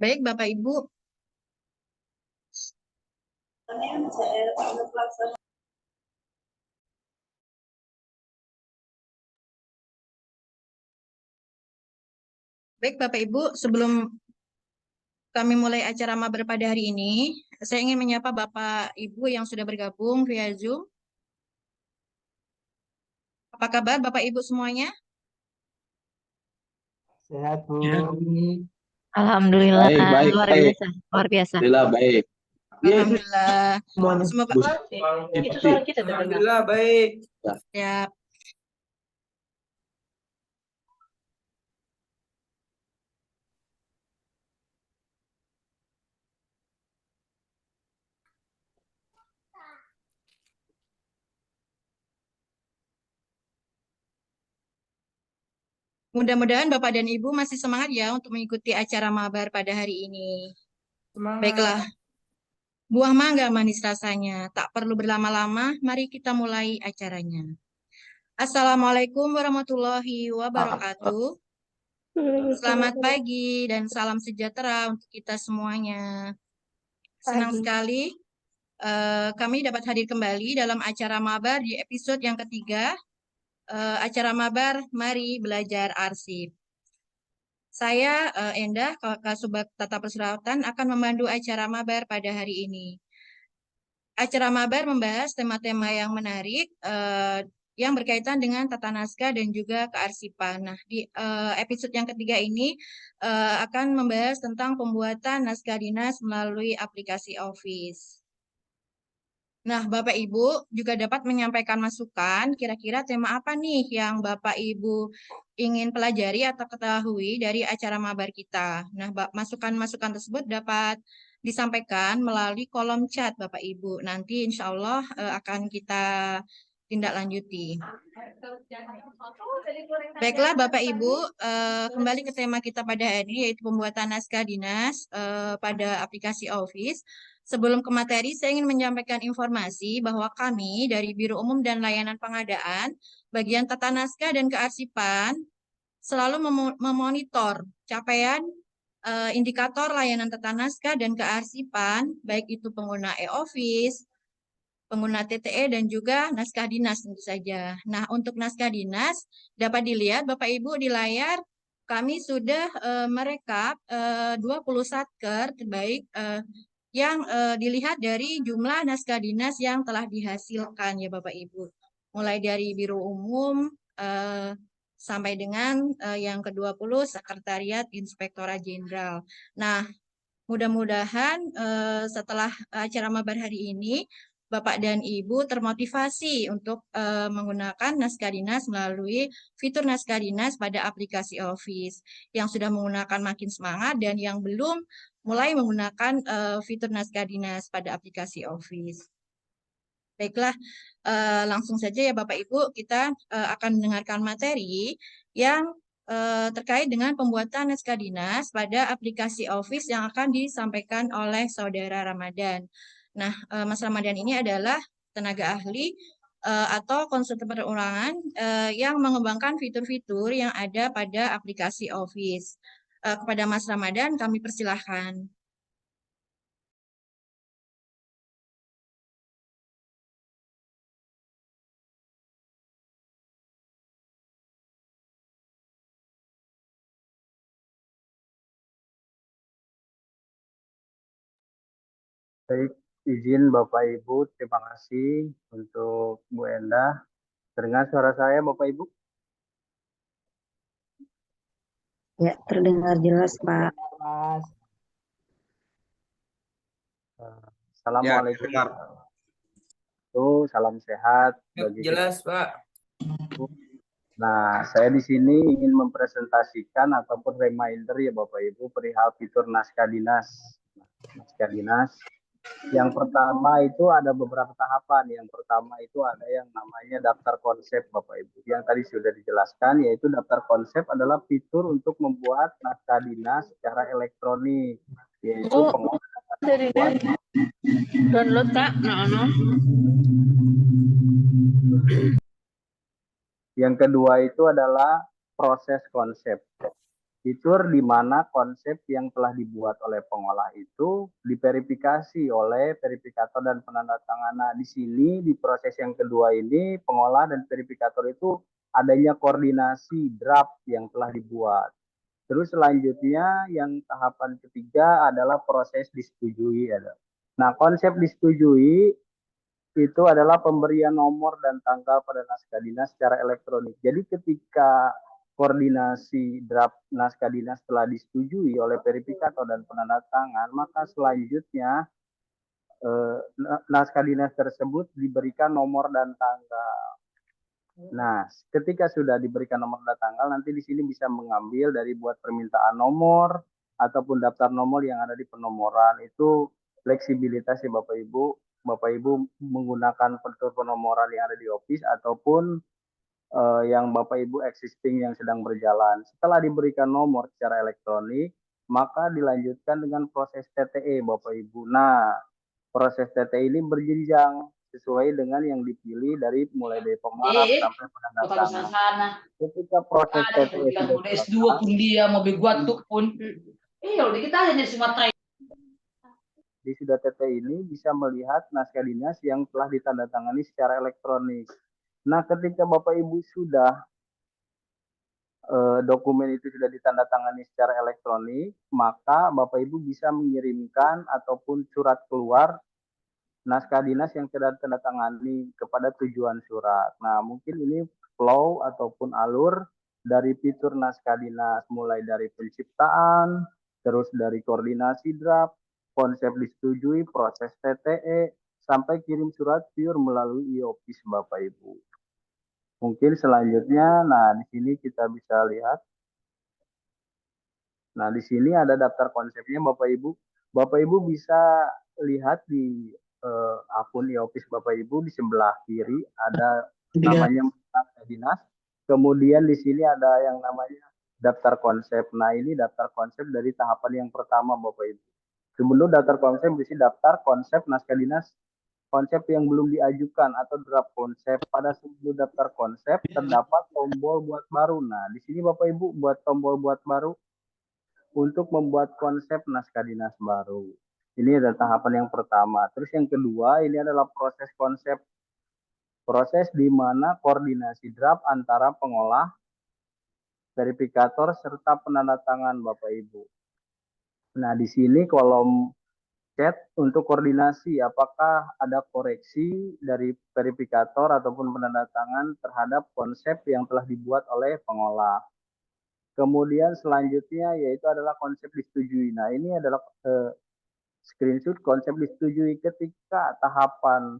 Baik, Bapak Ibu. Baik, Bapak Ibu, sebelum kami mulai acara mabar pada hari ini, saya ingin menyapa Bapak Ibu yang sudah bergabung via Zoom. Apa kabar Bapak Ibu semuanya? Sehat, Bu. Alhamdulillah, Baik. luar biasa. Alhamdulillah baik. Alhamdulillah. Semuanya. Semoga Itu suara kita terdengar. Alhamdulillah baik. ya. Mudah-mudahan Bapak dan Ibu masih semangat ya untuk mengikuti acara mabar pada hari ini. Semangat. Baiklah. Buah mangga manis rasanya, tak perlu berlama-lama, mari kita mulai acaranya. Assalamualaikum warahmatullahi wabarakatuh. Selamat pagi dan salam sejahtera untuk kita semuanya. Senang sekali kami dapat hadir kembali dalam acara mabar di episode yang ketiga, acara mabar Mari Belajar Arsip. Saya Endah, Kasubag Tata Persuratan akan memandu acara mabar pada hari ini. Acara mabar membahas tema-tema yang menarik yang berkaitan dengan tata naskah dan juga kearsipan. Nah, di episode yang ketiga ini akan membahas tentang pembuatan naskah dinas melalui aplikasi Office. Nah, Bapak Ibu juga dapat menyampaikan masukan, kira-kira tema apa nih yang Bapak Ibu ingin pelajari atau ketahui dari acara mabar kita. Nah, masukan-masukan tersebut dapat disampaikan melalui kolom chat Bapak Ibu. Nanti insya Allah akan kita tindak lanjuti. Baiklah Bapak Ibu, kembali ke tema kita pada hari ini yaitu pembuatan naskah dinas pada aplikasi Office. Sebelum ke materi, saya ingin menyampaikan informasi bahwa kami dari Biro Umum dan Layanan Pengadaan, bagian tata naskah dan kearsipan, selalu memonitor capaian indikator layanan tata naskah dan kearsipan, baik itu pengguna e-Office, pengguna TTE, dan juga naskah dinas tentu saja. Nah, untuk naskah dinas, dapat dilihat Bapak Ibu di layar, kami sudah merekap 20 satker terbaik yang dilihat dari jumlah naskah dinas yang telah dihasilkan ya Bapak Ibu. Mulai dari Biro Umum sampai dengan yang ke-20 Sekretariat Inspektorat Jenderal. Nah, mudah-mudahan setelah acara mabar hari ini Bapak dan Ibu termotivasi untuk menggunakan naskah dinas melalui fitur naskah dinas pada aplikasi Office. Yang sudah menggunakan makin semangat dan yang belum mulai menggunakan fitur naskah dinas pada aplikasi Office. Baiklah, langsung saja ya Bapak Ibu, kita akan mendengarkan materi yang terkait dengan pembuatan naskah dinas pada aplikasi Office yang akan disampaikan oleh Saudara Ramadan. Nah, Mas Ramadan ini adalah tenaga ahli atau konsultan penerangan yang mengembangkan fitur-fitur yang ada pada aplikasi Office. Kepada Mas Ramadan, kami persilahkan. Baik, izin Bapak Ibu, terima kasih untuk Bu Endah. Terdengar suara saya Bapak Ibu? Ya, terdengar jelas, Pak. Assalamualaikum. Ya, Salam sehat bagi jelas, Pak. Nah, saya di sini ingin mempresentasikan ataupun reminder ya Bapak Ibu perihal fitur naskah dinas. Naskah dinas. Yang pertama itu ada beberapa tahapan. Yang pertama itu ada yang namanya daftar konsep Bapak Ibu. Yang tadi sudah dijelaskan yaitu daftar konsep adalah fitur untuk membuat naskah dinas secara elektronik. Yaitu Dari download, Kak. Yang kedua itu adalah proses konsep. fitur di mana konsep yang telah dibuat oleh pengolah itu diverifikasi oleh verifikator dan penandatangan. Nah, di sini di proses yang kedua ini pengolah dan verifikator itu adanya koordinasi draft yang telah dibuat. Terus selanjutnya yang tahapan ketiga adalah proses disetujui. Nah, konsep disetujui itu adalah pemberian nomor dan tanggal pada naskah dinas secara elektronik. Jadi ketika koordinasi draft naskah dinas telah disetujui oleh verifikator dan penanda tangan, maka selanjutnya naskah dinas tersebut diberikan nomor dan tanggal. Nah, ketika sudah diberikan nomor dan tanggal, nanti di sini bisa mengambil dari buat permintaan nomor ataupun daftar nomor yang ada di penomoran. Itu fleksibilitas ya Bapak Ibu. Bapak Ibu menggunakan fitur penomoran yang ada di Office ataupun yang Bapak Ibu existing yang sedang berjalan. Setelah diberikan nomor secara elektronik, maka dilanjutkan dengan proses TTE Bapak Ibu. Nah, proses TTE ini berjenjang sesuai dengan yang dipilih dari mulai dari pemarap sampai penandatangan. Ketika proses TTE sudah S2 pun dia mau buat tuh pun. Udah kita aja di Sumatera. Di sudah TTE ini bisa melihat naskah dinas yang telah ditandatangani secara elektronik. Nah, ketika Bapak Ibu sudah dokumen itu sudah ditandatangani secara elektronik, maka Bapak Ibu bisa mengirimkan ataupun surat keluar naskah dinas yang sudah ditandatangani kepada tujuan surat. Nah, mungkin ini flow ataupun alur dari fitur naskah dinas, mulai dari penciptaan, terus dari koordinasi draft, konsep disetujui, proses TTE, sampai kirim surat pure melalui e-office Bapak Ibu. Mungkin selanjutnya, nah di sini kita bisa lihat. Nah, di sini ada daftar konsepnya Bapak Ibu. Bapak Ibu bisa lihat di akun e-office Bapak Ibu di sebelah kiri ada namanya naskah dinas. Kemudian di sini ada yang namanya daftar konsep. Nah, ini daftar konsep dari tahapan yang pertama Bapak Ibu. Sebelum daftar konsep di sini daftar konsep naskah dinas konsep yang belum diajukan atau draft konsep. Pada sebelum daftar konsep terdapat tombol buat baru. Nah, di sini Bapak Ibu buat tombol buat baru untuk membuat konsep naskah dinas baru. Ini adalah tahapan yang pertama. Terus yang kedua ini adalah proses konsep. Proses di mana koordinasi draft antara pengolah, verifikator, serta penandatangan Bapak Ibu. Nah, di sini kolom chat untuk koordinasi apakah ada koreksi dari verifikator ataupun penandatangan terhadap konsep yang telah dibuat oleh pengolah. Kemudian selanjutnya yaitu adalah konsep disetujui. Nah, ini adalah screenshot konsep disetujui ketika tahapan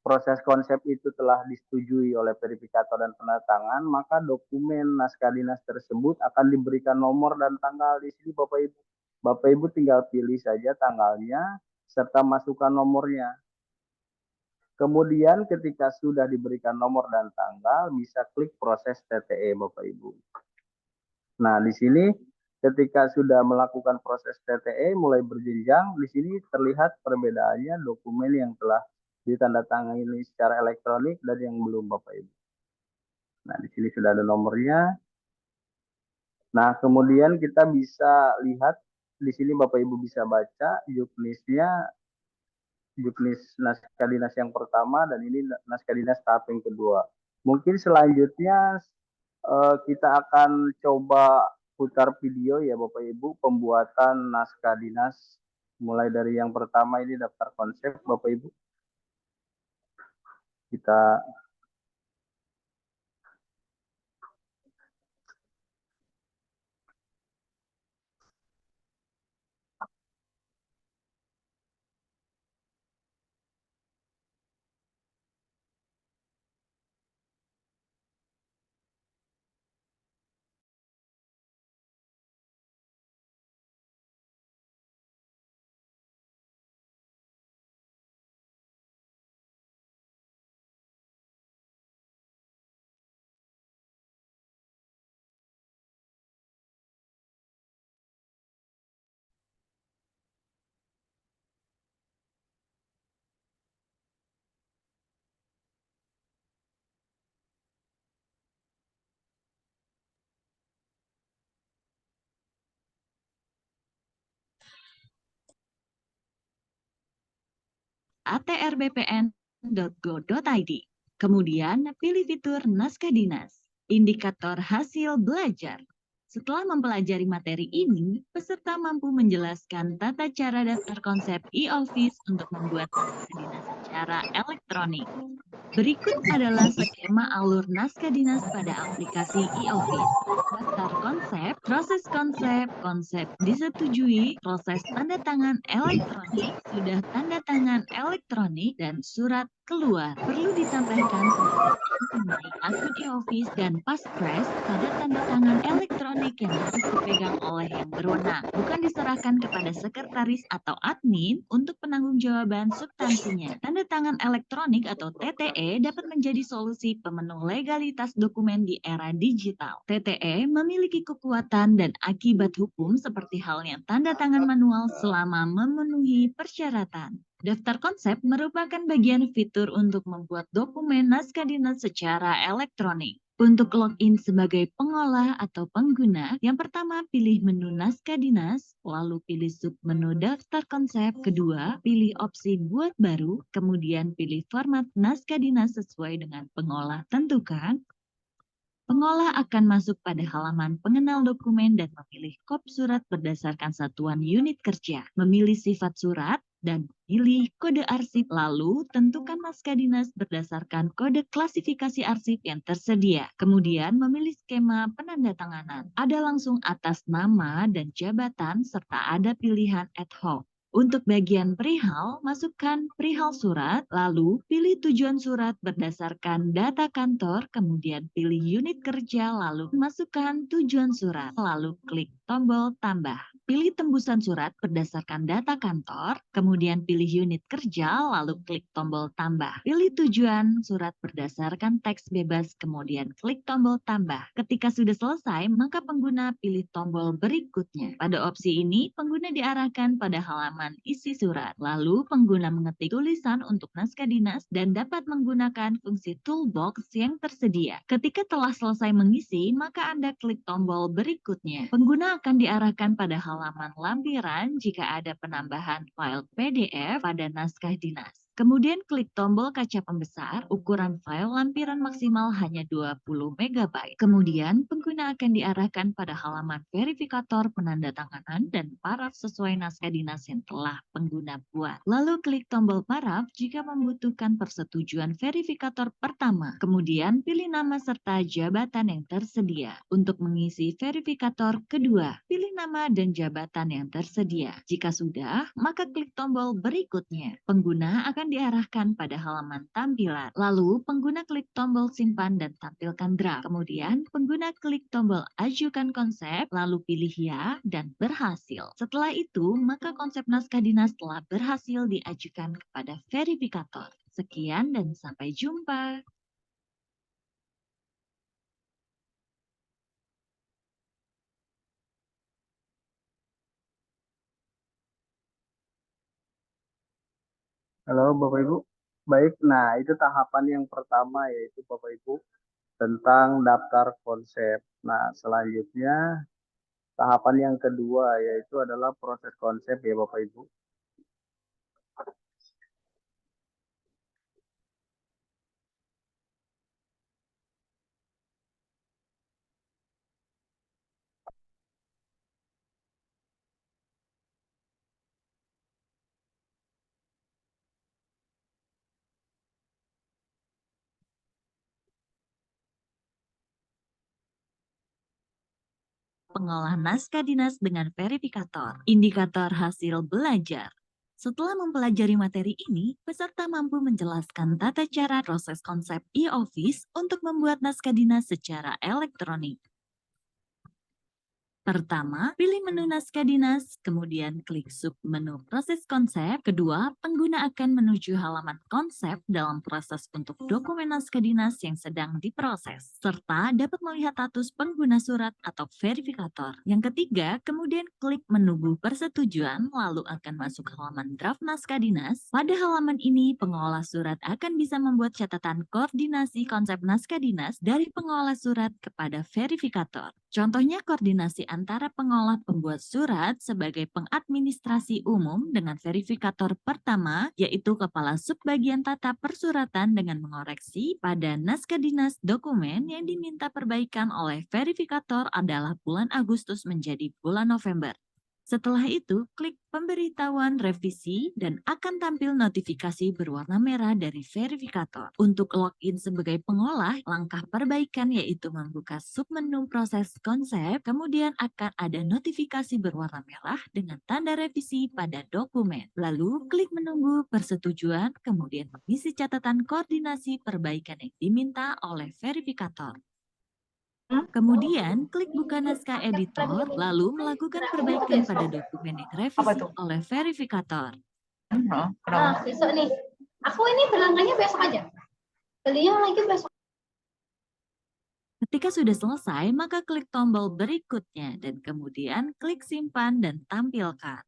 proses konsep itu telah disetujui oleh verifikator dan penandatangan, maka dokumen naskah dinas tersebut akan diberikan nomor dan tanggal di sini Bapak Ibu. Bapak Ibu tinggal pilih saja tanggalnya serta masukkan nomornya. Kemudian ketika sudah diberikan nomor dan tanggal, bisa klik proses TTE Bapak Ibu. Nah, di sini ketika sudah melakukan proses TTE mulai berjenjang, di sini terlihat perbedaannya dokumen yang telah ditandatangani secara elektronik dan yang belum Bapak Ibu. Nah, di sini sudah ada nomornya. Nah, kemudian kita bisa lihat di sini Bapak Ibu bisa baca juknisnya, juknis naskah dinas yang pertama dan ini naskah dinas tahap yang kedua. Mungkin selanjutnya kita akan coba putar video ya Bapak Ibu pembuatan naskah dinas mulai dari yang pertama ini daftar konsep Bapak Ibu. Kita www.atrbpn.go.id. Kemudian pilih fitur naskah dinas, indikator hasil belajar. Setelah mempelajari materi ini, peserta mampu menjelaskan tata cara daftar konsep e-office untuk membuat naskah dinas secara elektronik. Berikut adalah skema alur naskah dinas pada aplikasi e-office. Daftar konsep, proses konsep disetujui, proses tanda tangan elektronik, sudah tanda tangan elektronik, dan surat keluar. Perlu ditambahkan mengenai akun e-office dan passphrase pada tanda tangan elektronik yang harus dipegang oleh yang berwenang, bukan diserahkan kepada sekretaris atau admin untuk penanggung-jawaban substansinya. Tanda tangan elektronik atau TTE dapat menjadi solusi pemenuh legalitas dokumen di era digital. TTE memiliki kekuatan dan akibat hukum seperti halnya tanda tangan manual selama memenuhi persyaratan. Daftar konsep merupakan bagian fitur untuk membuat dokumen naskah dinas secara elektronik. Untuk login sebagai pengolah atau pengguna, yang pertama pilih menu naskah dinas, lalu pilih submenu daftar konsep, kedua pilih opsi buat baru, kemudian pilih format naskah dinas sesuai dengan pengolah tentukan. Pengolah akan masuk pada halaman pengenal dokumen dan memilih kop surat berdasarkan satuan unit kerja, memilih sifat surat, dan pilih kode arsip. Lalu, tentukan naskah dinas berdasarkan kode klasifikasi arsip yang tersedia. Kemudian, memilih skema penandatanganan. Ada langsung atas nama dan jabatan, serta ada pilihan ad hoc. Untuk bagian perihal, masukkan perihal surat, lalu pilih tujuan surat berdasarkan data kantor, kemudian pilih unit kerja, lalu masukkan tujuan surat, lalu klik tombol tambah. Pilih tembusan surat berdasarkan data kantor, kemudian pilih unit kerja, lalu klik tombol tambah. Pilih tujuan surat berdasarkan teks bebas, kemudian klik tombol tambah. Ketika sudah selesai, maka pengguna pilih tombol berikutnya. Pada opsi ini, pengguna diarahkan pada halaman isi surat. Lalu, pengguna mengetik tulisan untuk naskah dinas dan dapat menggunakan fungsi toolbox yang tersedia. Ketika telah selesai mengisi, maka Anda klik tombol berikutnya. Pengguna akan diarahkan pada halaman lampiran jika ada penambahan file PDF pada naskah dinas. Kemudian klik tombol kaca pembesar, ukuran file lampiran maksimal hanya 20 MB. Kemudian pengguna akan diarahkan pada halaman verifikator penandatanganan dan paraf sesuai naskah dinas yang telah pengguna buat. Lalu klik tombol paraf jika membutuhkan persetujuan verifikator pertama. Kemudian pilih nama serta jabatan yang tersedia. Untuk mengisi verifikator kedua, pilih nama dan jabatan yang tersedia. Jika sudah, maka klik tombol berikutnya. Pengguna akan diarahkan pada halaman tampilan. Lalu, pengguna klik tombol simpan dan tampilkan draft. Kemudian, pengguna klik tombol ajukan konsep, lalu pilih ya dan berhasil. Setelah itu, maka konsep naskah dinas telah berhasil diajukan kepada verifikator. Sekian dan sampai jumpa. Halo Bapak Ibu. Baik, nah itu tahapan yang pertama yaitu Bapak Ibu tentang daftar konsep. Nah, selanjutnya tahapan yang kedua yaitu adalah proses konsep ya Bapak Ibu. Pengolah naskah dinas dengan verifikator, indikator hasil belajar. Setelah mempelajari materi ini, peserta mampu menjelaskan tata cara proses konsep e-office untuk membuat naskah dinas secara elektronik. Pertama, pilih menu naskah dinas, kemudian klik submenu proses konsep. Kedua, pengguna akan menuju halaman konsep dalam proses untuk dokumen naskah dinas yang sedang diproses, serta dapat melihat status pengguna surat atau verifikator. Yang ketiga, kemudian klik menunggu persetujuan, lalu akan masuk halaman draft naskah dinas. Pada halaman ini, pengolah surat akan bisa membuat catatan koordinasi konsep naskah dinas dari pengolah surat kepada verifikator. Contohnya koordinasi antara pengolah pembuat surat sebagai pengadministrasi umum dengan verifikator pertama, yaitu Kepala Subbagian Tata Persuratan dengan mengoreksi pada naskah dinas dokumen yang diminta perbaikan oleh verifikator adalah bulan Agustus menjadi bulan November. Setelah itu, klik pemberitahuan revisi dan akan tampil notifikasi berwarna merah dari verifikator. Untuk login sebagai pengolah, langkah perbaikan yaitu membuka submenu proses konsep, kemudian akan ada notifikasi berwarna merah dengan tanda revisi pada dokumen. Lalu, klik menunggu persetujuan, kemudian mengisi catatan koordinasi perbaikan yang diminta oleh verifikator. Kemudian, klik buka naskah editor, lalu melakukan perbaikan pada dokumen yang revisi oleh verifikator. Nah, besok nih. Aku ini berlanggannya besok aja. Beliau lagi besok. Ketika sudah selesai, maka klik tombol berikutnya dan kemudian klik simpan dan tampilkan.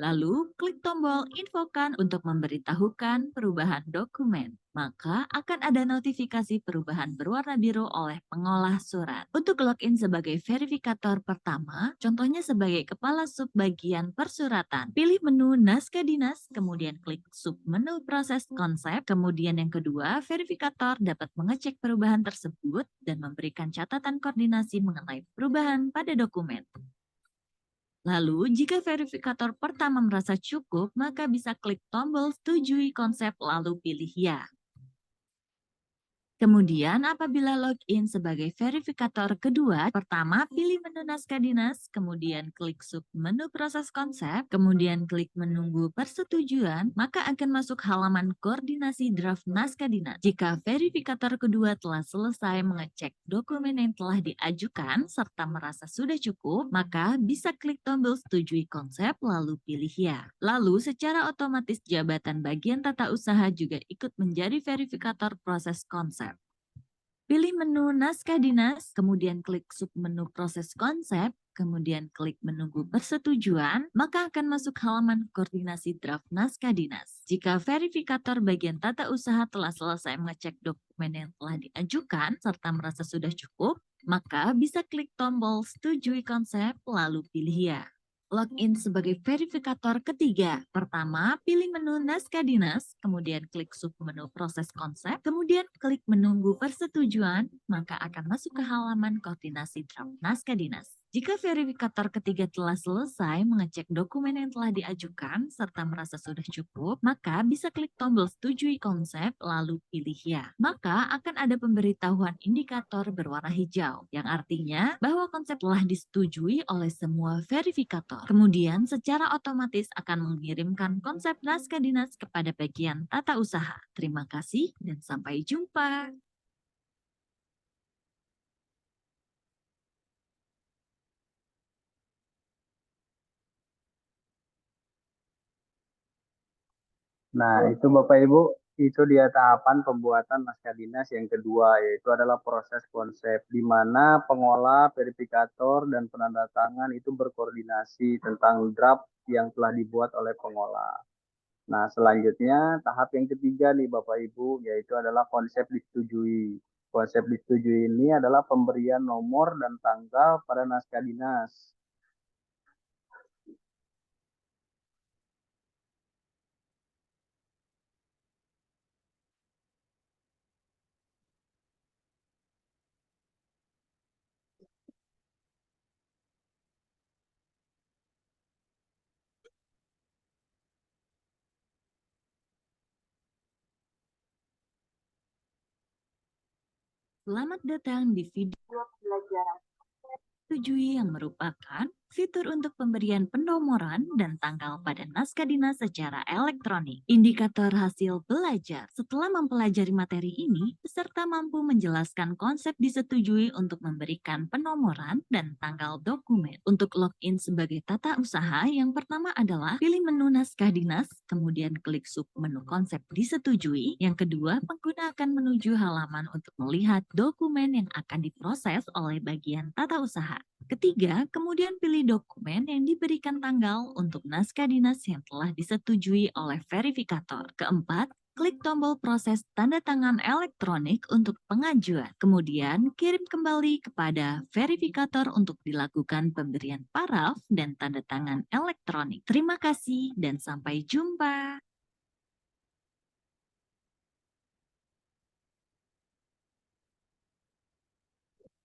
Lalu, klik tombol infokan untuk memberitahukan perubahan dokumen. Maka akan ada notifikasi perubahan berwarna biru oleh pengolah surat. Untuk login sebagai verifikator pertama, contohnya sebagai Kepala Subbagian Persuratan, pilih menu naskah dinas, kemudian klik submenu proses konsep, kemudian yang kedua, verifikator dapat mengecek perubahan tersebut dan memberikan catatan koordinasi mengenai perubahan pada dokumen. Lalu, jika verifikator pertama merasa cukup, maka bisa klik tombol setujui konsep lalu pilih ya. Kemudian, apabila login sebagai verifikator kedua, pertama pilih menu naskah dinas, kemudian klik submenu proses konsep, kemudian klik menunggu persetujuan, maka akan masuk halaman koordinasi draft naskah dinas. Jika verifikator kedua telah selesai mengecek dokumen yang telah diajukan serta merasa sudah cukup, maka bisa klik tombol setujui konsep lalu pilih ya. Lalu, secara otomatis jabatan bagian tata usaha juga ikut menjadi verifikator proses konsep. Pilih menu naskah dinas, kemudian klik submenu proses konsep, kemudian klik menunggu persetujuan, maka akan masuk halaman koordinasi draft naskah dinas. Jika verifikator bagian tata usaha telah selesai mengecek dokumen yang telah diajukan serta merasa sudah cukup, maka bisa klik tombol setujui konsep lalu pilih ya. Login sebagai verifikator ketiga. Pertama, pilih menu naskah dinas, kemudian klik submenu proses konsep, kemudian klik menunggu persetujuan, maka akan masuk ke halaman koordinasi draft naskah dinas. Jika verifikator ketiga telah selesai mengecek dokumen yang telah diajukan serta merasa sudah cukup, maka bisa klik tombol setujui konsep lalu pilih ya. Maka akan ada pemberitahuan indikator berwarna hijau, yang artinya bahwa konsep telah disetujui oleh semua verifikator. Kemudian secara otomatis akan mengirimkan konsep naskah dinas kepada bagian tata usaha. Terima kasih dan sampai jumpa. Nah, itu Bapak Ibu, itu dia tahapan pembuatan naskah dinas yang kedua, yaitu adalah proses konsep, di mana pengolah, verifikator, dan penanda tangan itu berkoordinasi tentang draft yang telah dibuat oleh pengolah. Nah, selanjutnya tahap yang ketiga nih Bapak Ibu, yaitu adalah konsep disetujui. Konsep disetujui ini adalah pemberian nomor dan tanggal pada naskah dinas. Selamat datang di video pembelajaran setujui yang merupakan fitur untuk pemberian penomoran dan tanggal pada naskah dinas secara elektronik. Indikator hasil belajar. Setelah mempelajari materi ini, peserta mampu menjelaskan konsep disetujui untuk memberikan penomoran dan tanggal dokumen. Untuk login sebagai tata usaha, yang pertama adalah pilih menu naskah dinas, kemudian klik submenu konsep disetujui. Yang kedua, pengguna akan menuju halaman untuk melihat dokumen yang akan diproses oleh bagian tata usaha. Ketiga, kemudian pilih pilih dokumen yang diberikan tanggal untuk naskah dinas yang telah disetujui oleh verifikator. Keempat, klik tombol proses tanda tangan elektronik untuk pengajuan. Kemudian, kirim kembali kepada verifikator untuk dilakukan pemberian paraf dan tanda tangan elektronik. Terima kasih dan sampai jumpa.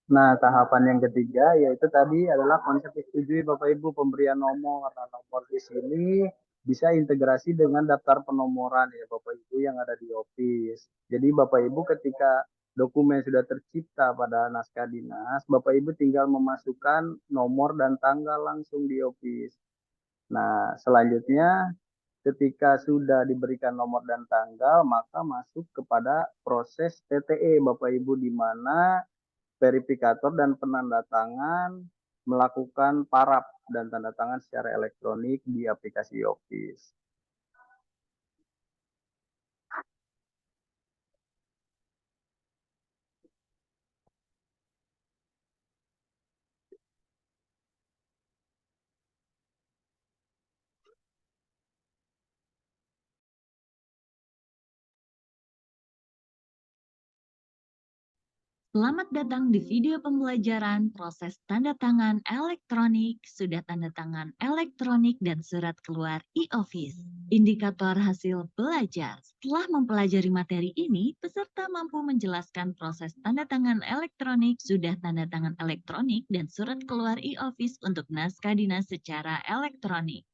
Nah, tahapan yang ketiga yaitu tadi adalah konsep disetujui Bapak Ibu pemberian nomor. Nah, nomor di sini bisa integrasi dengan daftar penomoran ya Bapak Ibu yang ada di Office. Jadi Bapak Ibu ketika dokumen sudah tercipta pada naskah dinas, Bapak Ibu tinggal memasukkan nomor dan tanggal langsung di Office. Nah, selanjutnya ketika sudah diberikan nomor dan tanggal, maka masuk kepada proses TTE Bapak Ibu di mana verifikator dan penanda tangan melakukan paraf dan tanda tangan secara elektronik di aplikasi Office. Selamat datang di video pembelajaran proses tanda tangan elektronik, sudah tanda tangan elektronik dan surat keluar e-office. Indikator hasil belajar. Setelah mempelajari materi ini, peserta mampu menjelaskan proses tanda tangan elektronik, sudah tanda tangan elektronik dan surat keluar e-office untuk naskah dinas secara elektronik.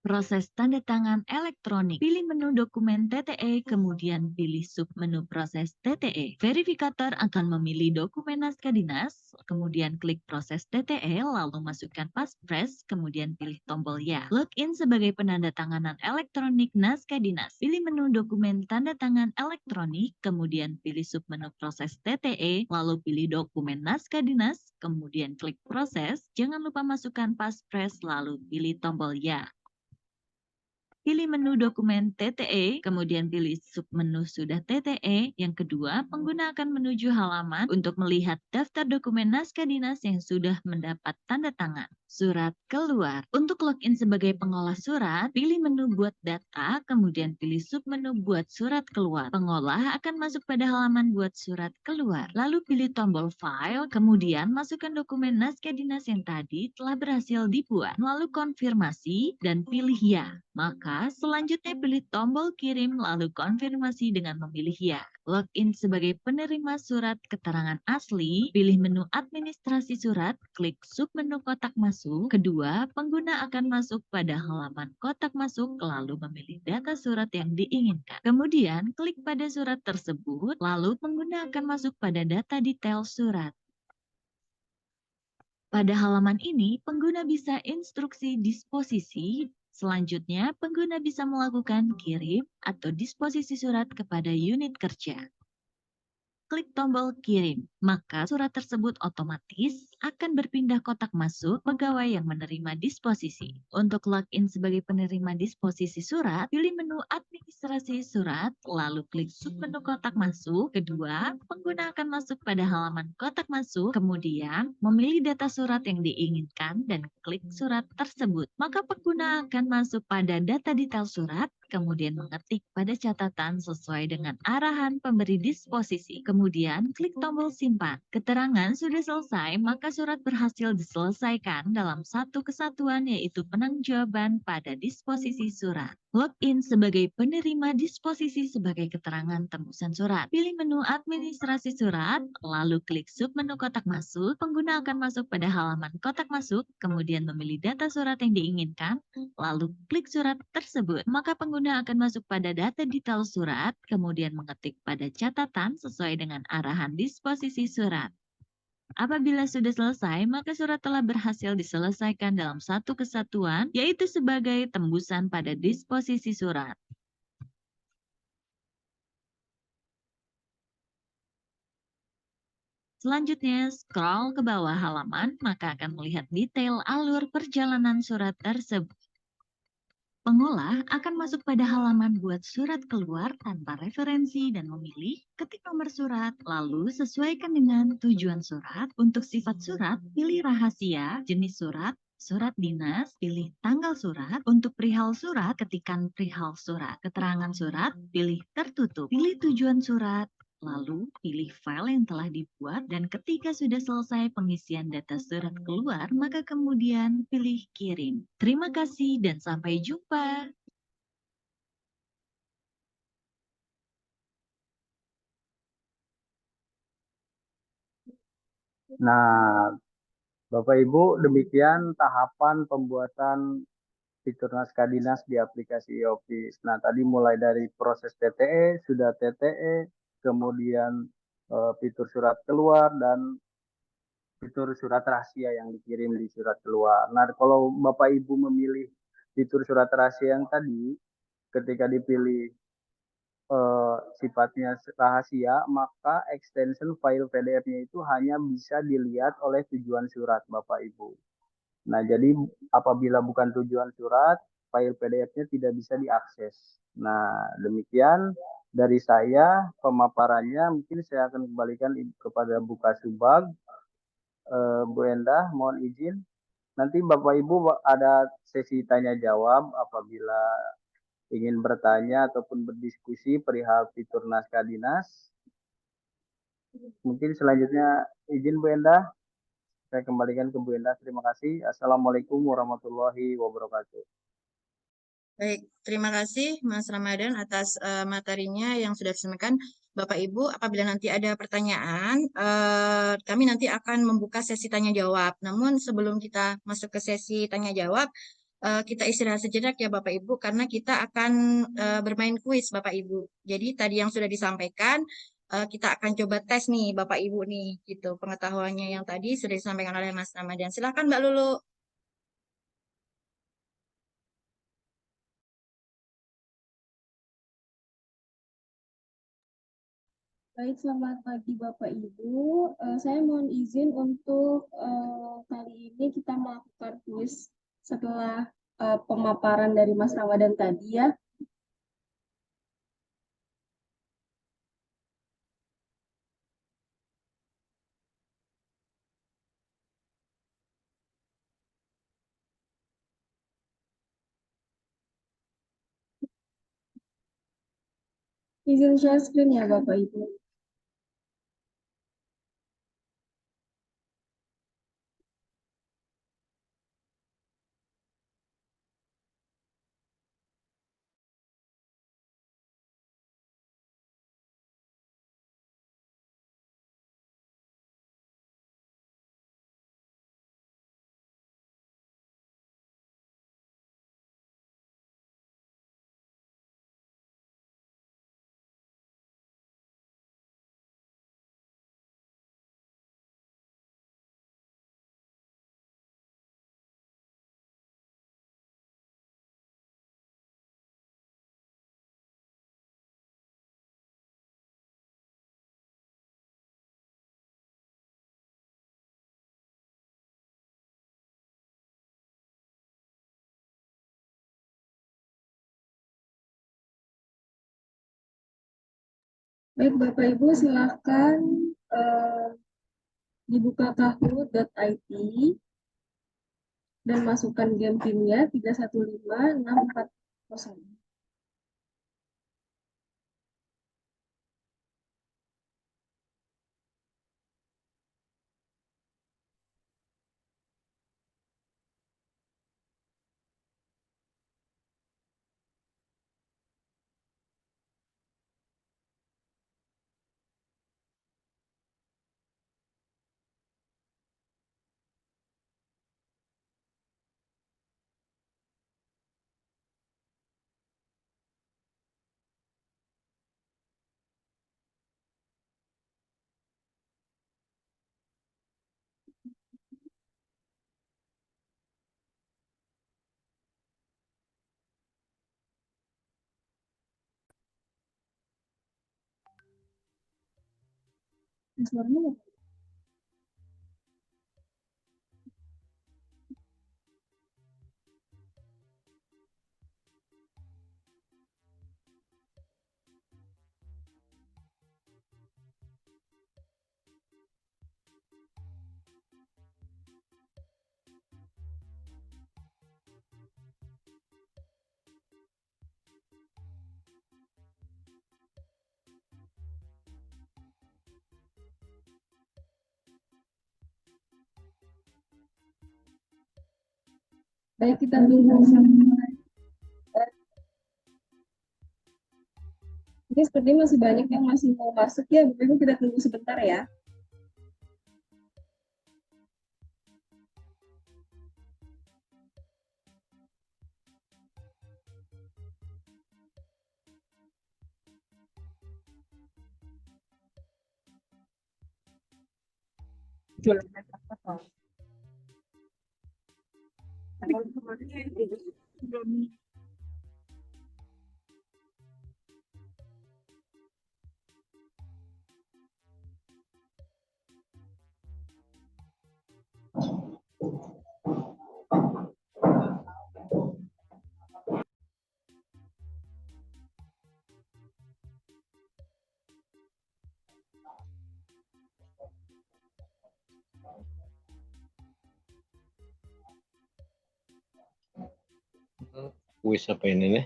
Proses tanda tangan elektronik. Pilih menu dokumen TTE, kemudian pilih submenu proses TTE. Verifikator akan memilih dokumen naskah dinas, kemudian klik proses TTE, lalu masukkan passphrase, kemudian pilih tombol ya. Login sebagai penanda tanganan elektronik naskah dinas. Pilih menu dokumen tanda tangan elektronik, kemudian pilih submenu proses TTE, lalu pilih dokumen naskah dinas, kemudian klik proses. Jangan lupa masukkan passphrase, lalu pilih tombol ya. Pilih menu dokumen TTE, kemudian pilih submenu sudah TTE. Yang kedua, pengguna akan menuju halaman untuk melihat daftar dokumen naskah dinas yang sudah mendapat tanda tangan. Surat keluar. Untuk login sebagai pengolah surat, pilih menu buat data, kemudian pilih submenu buat surat keluar. Pengolah akan masuk pada halaman buat surat keluar. Lalu pilih tombol file, kemudian masukkan dokumen naskah dinas yang tadi telah berhasil dibuat. Lalu konfirmasi dan pilih ya. Maka selanjutnya pilih tombol kirim lalu konfirmasi dengan memilih ya. Login sebagai penerima surat keterangan asli, pilih menu administrasi surat, klik submenu kotak masuk. Kedua, pengguna akan masuk pada halaman kotak masuk lalu memilih data surat yang diinginkan. Kemudian klik pada surat tersebut, lalu pengguna akan masuk pada data detail surat. Pada halaman ini, pengguna bisa instruksi disposisi. Selanjutnya, pengguna bisa melakukan kirim atau disposisi surat kepada unit kerja. Klik tombol kirim, maka surat tersebut otomatis akan berpindah kotak masuk pegawai yang menerima disposisi. Untuk login sebagai penerima disposisi surat, pilih menu administrasi surat, lalu klik submenu kotak masuk. Kedua, pengguna akan masuk pada halaman kotak masuk, kemudian memilih data surat yang diinginkan dan klik surat tersebut. Maka pengguna akan masuk pada data detail surat, kemudian mengetik pada catatan sesuai dengan arahan pemberi disposisi. Kemudian klik tombol simpan. Keterangan sudah selesai, maka surat berhasil diselesaikan dalam satu kesatuan yaitu penangjawaban pada disposisi surat. Login sebagai penerima disposisi sebagai keterangan tembusan surat. Pilih menu administrasi surat, lalu klik submenu kotak masuk. Pengguna akan masuk pada halaman kotak masuk, kemudian memilih data surat yang diinginkan, lalu klik surat tersebut. Maka pengguna akan masuk pada data detail surat, kemudian mengetik pada catatan sesuai dengan arahan disposisi surat. Apabila sudah selesai, maka surat telah berhasil diselesaikan dalam satu kesatuan, yaitu sebagai tembusan pada disposisi surat. Selanjutnya, scroll ke bawah halaman, maka akan melihat detail alur perjalanan surat tersebut. Pengolah akan masuk pada halaman buat surat keluar tanpa referensi dan memilih, ketik nomor surat, lalu sesuaikan dengan tujuan surat. Untuk sifat surat, pilih rahasia, jenis surat, surat dinas, pilih tanggal surat. Untuk perihal surat, ketikkan perihal surat. Keterangan surat, pilih tertutup. Pilih tujuan surat, lalu pilih file yang telah dibuat, dan ketika sudah selesai pengisian data surat keluar, maka kemudian pilih kirim. Terima kasih dan sampai jumpa. Nah, Bapak Ibu, demikian tahapan pembuatan fitur naskah dinas di aplikasi e-Office. Nah, tadi mulai dari proses TTE, sudah TTE, kemudian fitur surat keluar, dan fitur surat rahasia yang dikirim di surat keluar. Nah, kalau Bapak Ibu memilih fitur surat rahasia yang tadi, ketika dipilih sifatnya rahasia, maka extension file PDF-nya itu hanya bisa dilihat oleh tujuan surat Bapak Ibu. Nah, jadi apabila bukan tujuan surat, file PDF-nya tidak bisa diakses. Nah, demikian dari saya pemaparannya. Mungkin saya akan kembalikan kepada Bu Kasubag. Bu Endah, mohon izin. Nanti Bapak Ibu ada sesi tanya jawab apabila ingin bertanya ataupun berdiskusi perihal fitur naskah dinas. Mungkin selanjutnya izin Bu Endah, saya kembalikan ke Bu Endah. Terima kasih. Assalamualaikum warahmatullahi wabarakatuh. Baik, terima kasih Mas Ramadan atas materinya yang sudah disampaikan. Bapak Ibu, apabila nanti ada pertanyaan, kami nanti akan membuka sesi tanya jawab. Namun sebelum kita masuk ke sesi tanya jawab, kita istirahat sejenak ya Bapak Ibu, karena kita akan bermain kuis Bapak Ibu. Jadi tadi yang sudah disampaikan, kita akan coba tes nih Bapak Ibu nih, gitu. Pengetahuannya yang tadi sudah disampaikan oleh Mas Ramadan. Silakan Mbak Lulu. Baik, selamat pagi Bapak Ibu. Saya mohon izin untuk kali ini kita melakukan kuis setelah pemaparan dari Mas Ramadan tadi ya. Izin share screen ya Bapak Ibu. Baik Bapak Ibu, silahkan dibuka kahoot.it dan masukkan game PIN-nya 315640. Suaranya Bapak. Baik, kita tunggu sampai. Ini sepertinya masih banyak yang masih mau masuk ya, Bapak Ibu, kita tunggu sebentar ya. Kuis apa ini nih?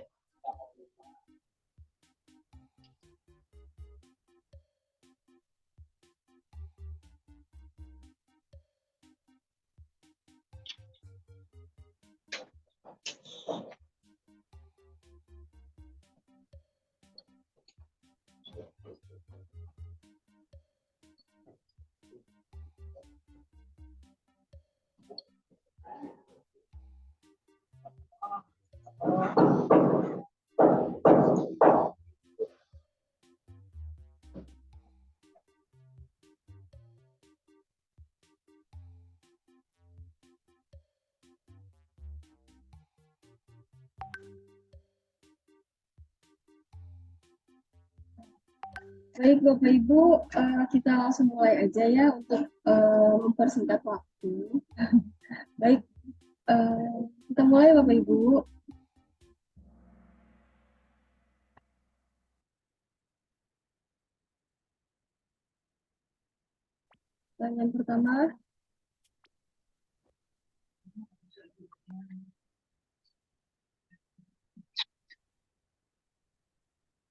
Baik, Bapak Ibu, kita langsung mulai aja ya untuk mempersingkat waktu. Baik, kita mulai Bapak Ibu. Pertanyaan pertama.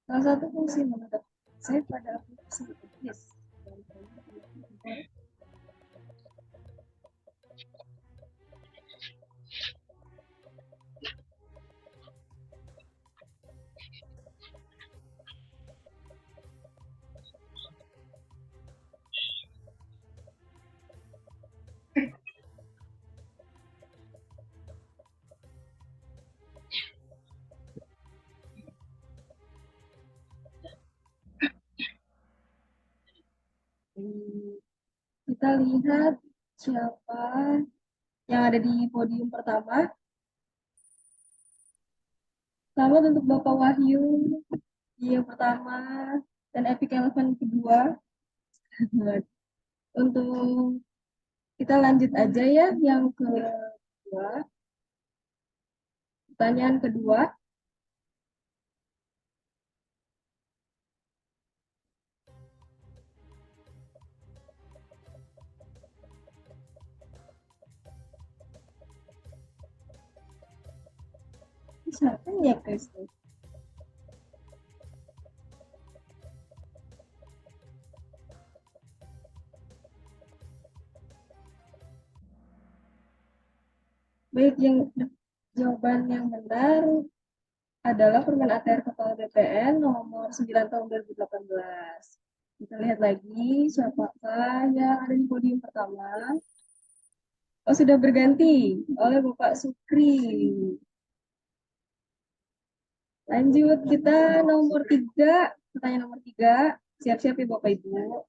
Salah satu fungsi mendeteksi saya pada aplikasi Office. Kita lihat siapa yang ada di podium pertama. Selamat untuk Bapak Wahyu yang pertama dan Epic Eleven kedua. Untuk kita lanjut aja ya yang kedua. Pertanyaan kedua. Siapa ya guys? Baik, yang jawaban yang benar adalah Permen ATR Kepala BPN nomor 9 tahun 2018. Kita lihat lagi siapakah yang ada di podium pertama. Oh, sudah berganti oleh Bapak Sukri. Lanjut, kita nomor 3, pertanyaan nomor 3. Siap-siap ya Bapak Ibu.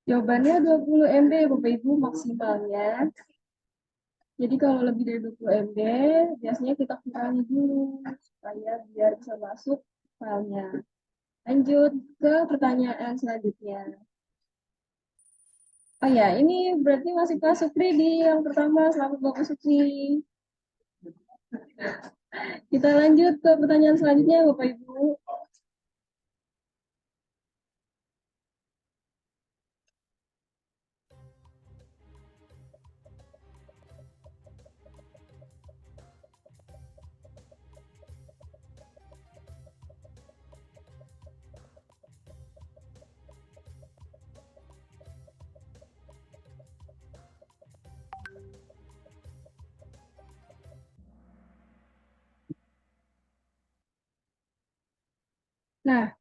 Jawabannya 20 MB Bapak Ibu maksimalnya. Jadi kalau lebih dari 20 MB, biasanya kita kurangi dulu supaya biar bisa masuk filenya. Lanjut ke pertanyaan selanjutnya. Oh ya, ini berarti masih Pak Sukri di yang pertama. Selamat Bapak Sukri. Kita lanjut ke pertanyaan selanjutnya, Bapak Ibu. Nah,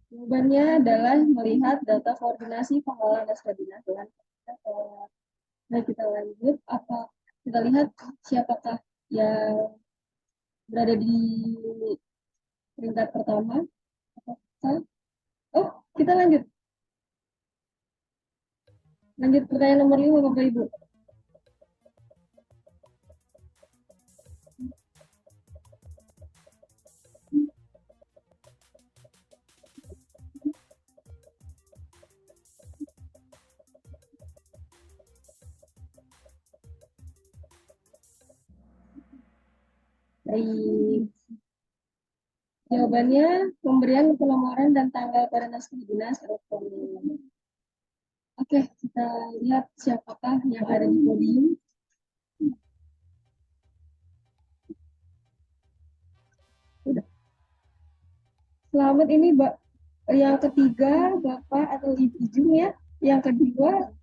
jawabannya adalah melihat data koordinasi pengelolaan naskah dinas dengan koordinator. Nah, kita lanjut. Kita lihat siapakah yang berada di peringkat pertama? Apakah- Oh, kita lanjut. Lanjut pertanyaan nomor 5, Bapak Ibu. Baik. Jawabannya pemberian penomoran dan tanggal pada naskah dinas elektronik. Oke, kita lihat siapakah yang ada di podium. Udah. Selamat ini, Mbak. Yang ketiga, Bapak atau Ibu Ijung ya. Yang kedua,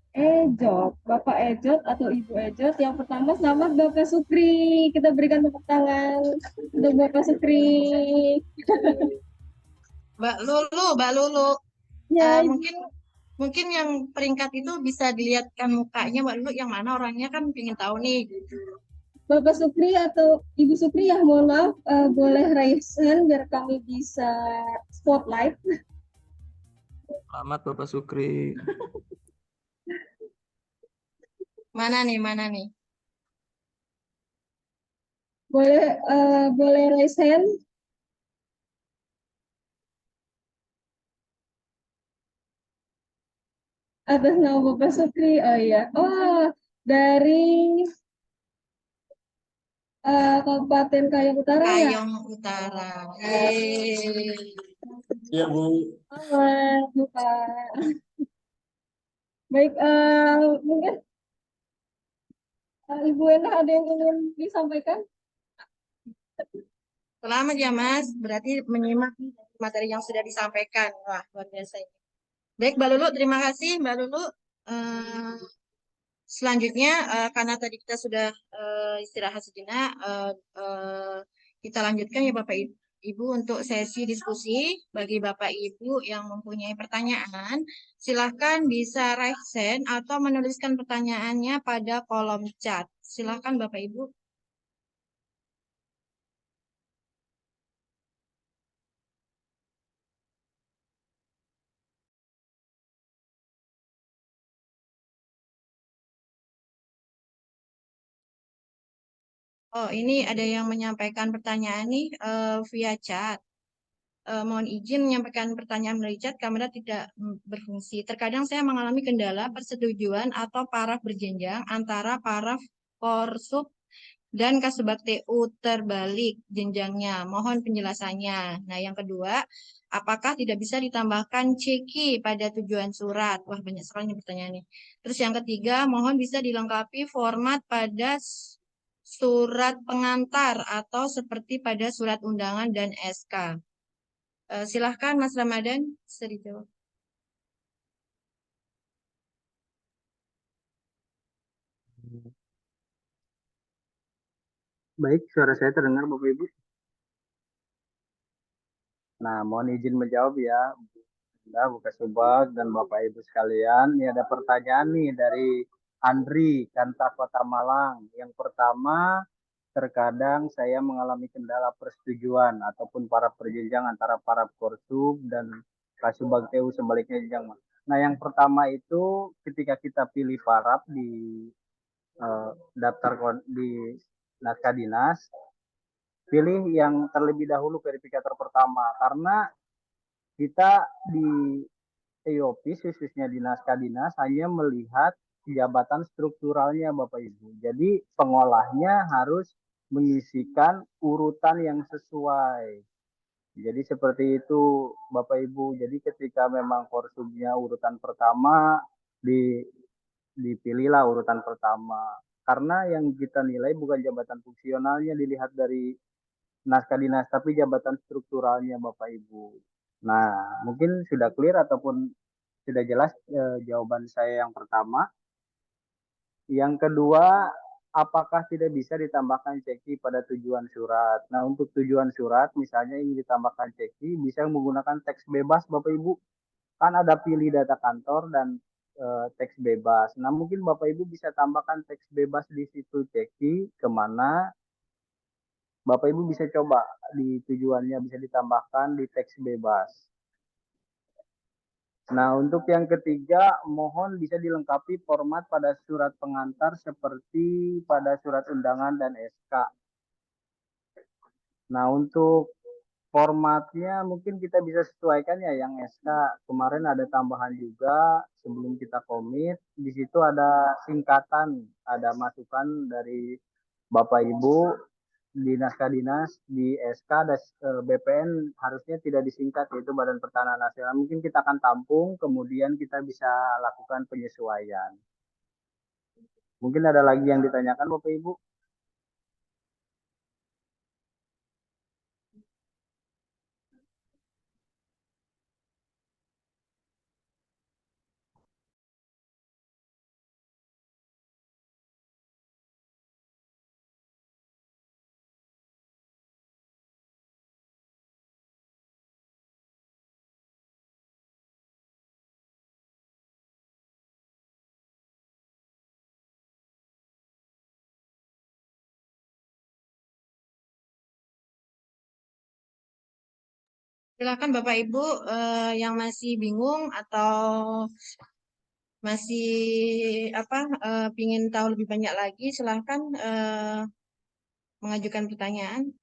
Ejot. Bapak Ejot atau Ibu Ejot. Yang pertama, selamat Bapak Sukri. Kita berikan tepuk tangan untuk Bapak Sukri. Mbak Lulu. Ya, Mungkin yang peringkat itu bisa dilihatkan mukanya Mbak Lulu yang mana orangnya kan pengen tahu nih gitu. Bapak Sukri atau Ibu Sukri ya, mohon maaf, boleh raise hand biar kami bisa spotlight. Selamat Bapak Sukri. Mana nih? Boleh raise hand. Atas nama Bapak Sukri. Oh iya. Oh, dari Kabupaten Kayong Utara ya. Kayong Utara. Iya Bu. Selamat, Bapak. Baik, mungkin Ibu Enda ada yang ingin disampaikan? Selamat ya Mas, berarti menyimak materi yang sudah disampaikan. Wah, luar biasa ini. Baik, Mbak Lulu, terima kasih Mbak Lulu. Eh, Selanjutnya, karena tadi kita sudah istirahat sejenak, kita lanjutkan ya Bapak Ibu untuk sesi diskusi. Bagi Bapak Ibu yang mempunyai pertanyaan, silahkan bisa raise hand atau menuliskan pertanyaannya pada kolom chat. Silahkan Bapak Ibu. Oh, ini ada yang menyampaikan pertanyaan nih via chat. Mohon izin menyampaikan pertanyaan melalui chat, kamera tidak berfungsi. Terkadang saya mengalami kendala persetujuan atau paraf berjenjang antara paraf korsub dan kasubag TU terbalik jenjangnya. Mohon penjelasannya. Nah, yang kedua, apakah tidak bisa ditambahkan ceki pada tujuan surat? Wah, banyak sekali nih pertanyaannya. Terus yang ketiga, mohon bisa dilengkapi format pada surat pengantar atau seperti pada surat undangan dan SK. Silahkan Mas Ramadan, bisa dijawab. Baik, suara saya terdengar Bapak Ibu. Nah, mohon izin menjawab ya, Bu Kasubag dan Bapak Ibu sekalian. Ini ada pertanyaan nih dari Andri, Kanta Kota Malang. Yang pertama, terkadang saya mengalami kendala persetujuan ataupun para perjenjang antara para korsub dan Kasubag TU sebaliknya jenjang. Nah, yang pertama itu ketika kita pilih parab di daftar di naskah dinas, pilih yang terlebih dahulu verifikator pertama karena kita di EOFIS khususnya di naskah dinas hanya melihat jabatan strukturalnya Bapak Ibu. Jadi pengolahnya harus mengisikan urutan yang sesuai. Jadi seperti itu Bapak Ibu. Jadi ketika memang korsumnya urutan pertama di dipilihlah urutan pertama. Karena yang kita nilai bukan jabatan fungsionalnya dilihat dari naskah dinas, tapi jabatan strukturalnya Bapak Ibu. Nah, mungkin sudah clear ataupun sudah jelas jawaban saya yang pertama. Yang kedua, apakah tidak bisa ditambahkan ceki pada tujuan surat? Nah, untuk tujuan surat, misalnya ingin ditambahkan ceki, bisa menggunakan teks bebas Bapak Ibu. Kan ada pilih data kantor dan teks bebas. Nah, mungkin Bapak Ibu bisa tambahkan teks bebas di situ ceki kemana Bapak Ibu bisa coba di tujuannya bisa ditambahkan di teks bebas. Nah, untuk yang ketiga, mohon bisa dilengkapi format pada surat pengantar seperti pada surat undangan dan SK. Nah, untuk formatnya mungkin kita bisa sesuaikan ya yang SK. Kemarin ada tambahan juga sebelum kita komit. Di situ ada singkatan, ada masukan dari Bapak Ibu di naskah dinas, di SK dan BPN harusnya tidak disingkat yaitu Badan Pertanahan Nasional. Mungkin kita akan tampung, kemudian kita bisa lakukan penyesuaian. Mungkin ada lagi yang ditanyakan Bapak Ibu? Silakan Bapak Ibu yang masih bingung atau masih pingin tahu lebih banyak lagi, silakan mengajukan pertanyaan.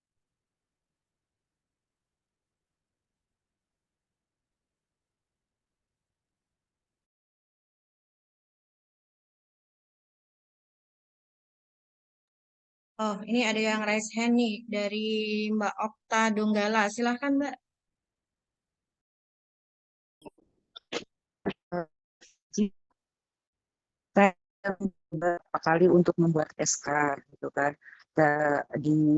Oh, ini ada yang raise hand nih dari Mbak Okta Donggala. Silahkan Mbak. Saya beberapa kali untuk membuat SK gitu kan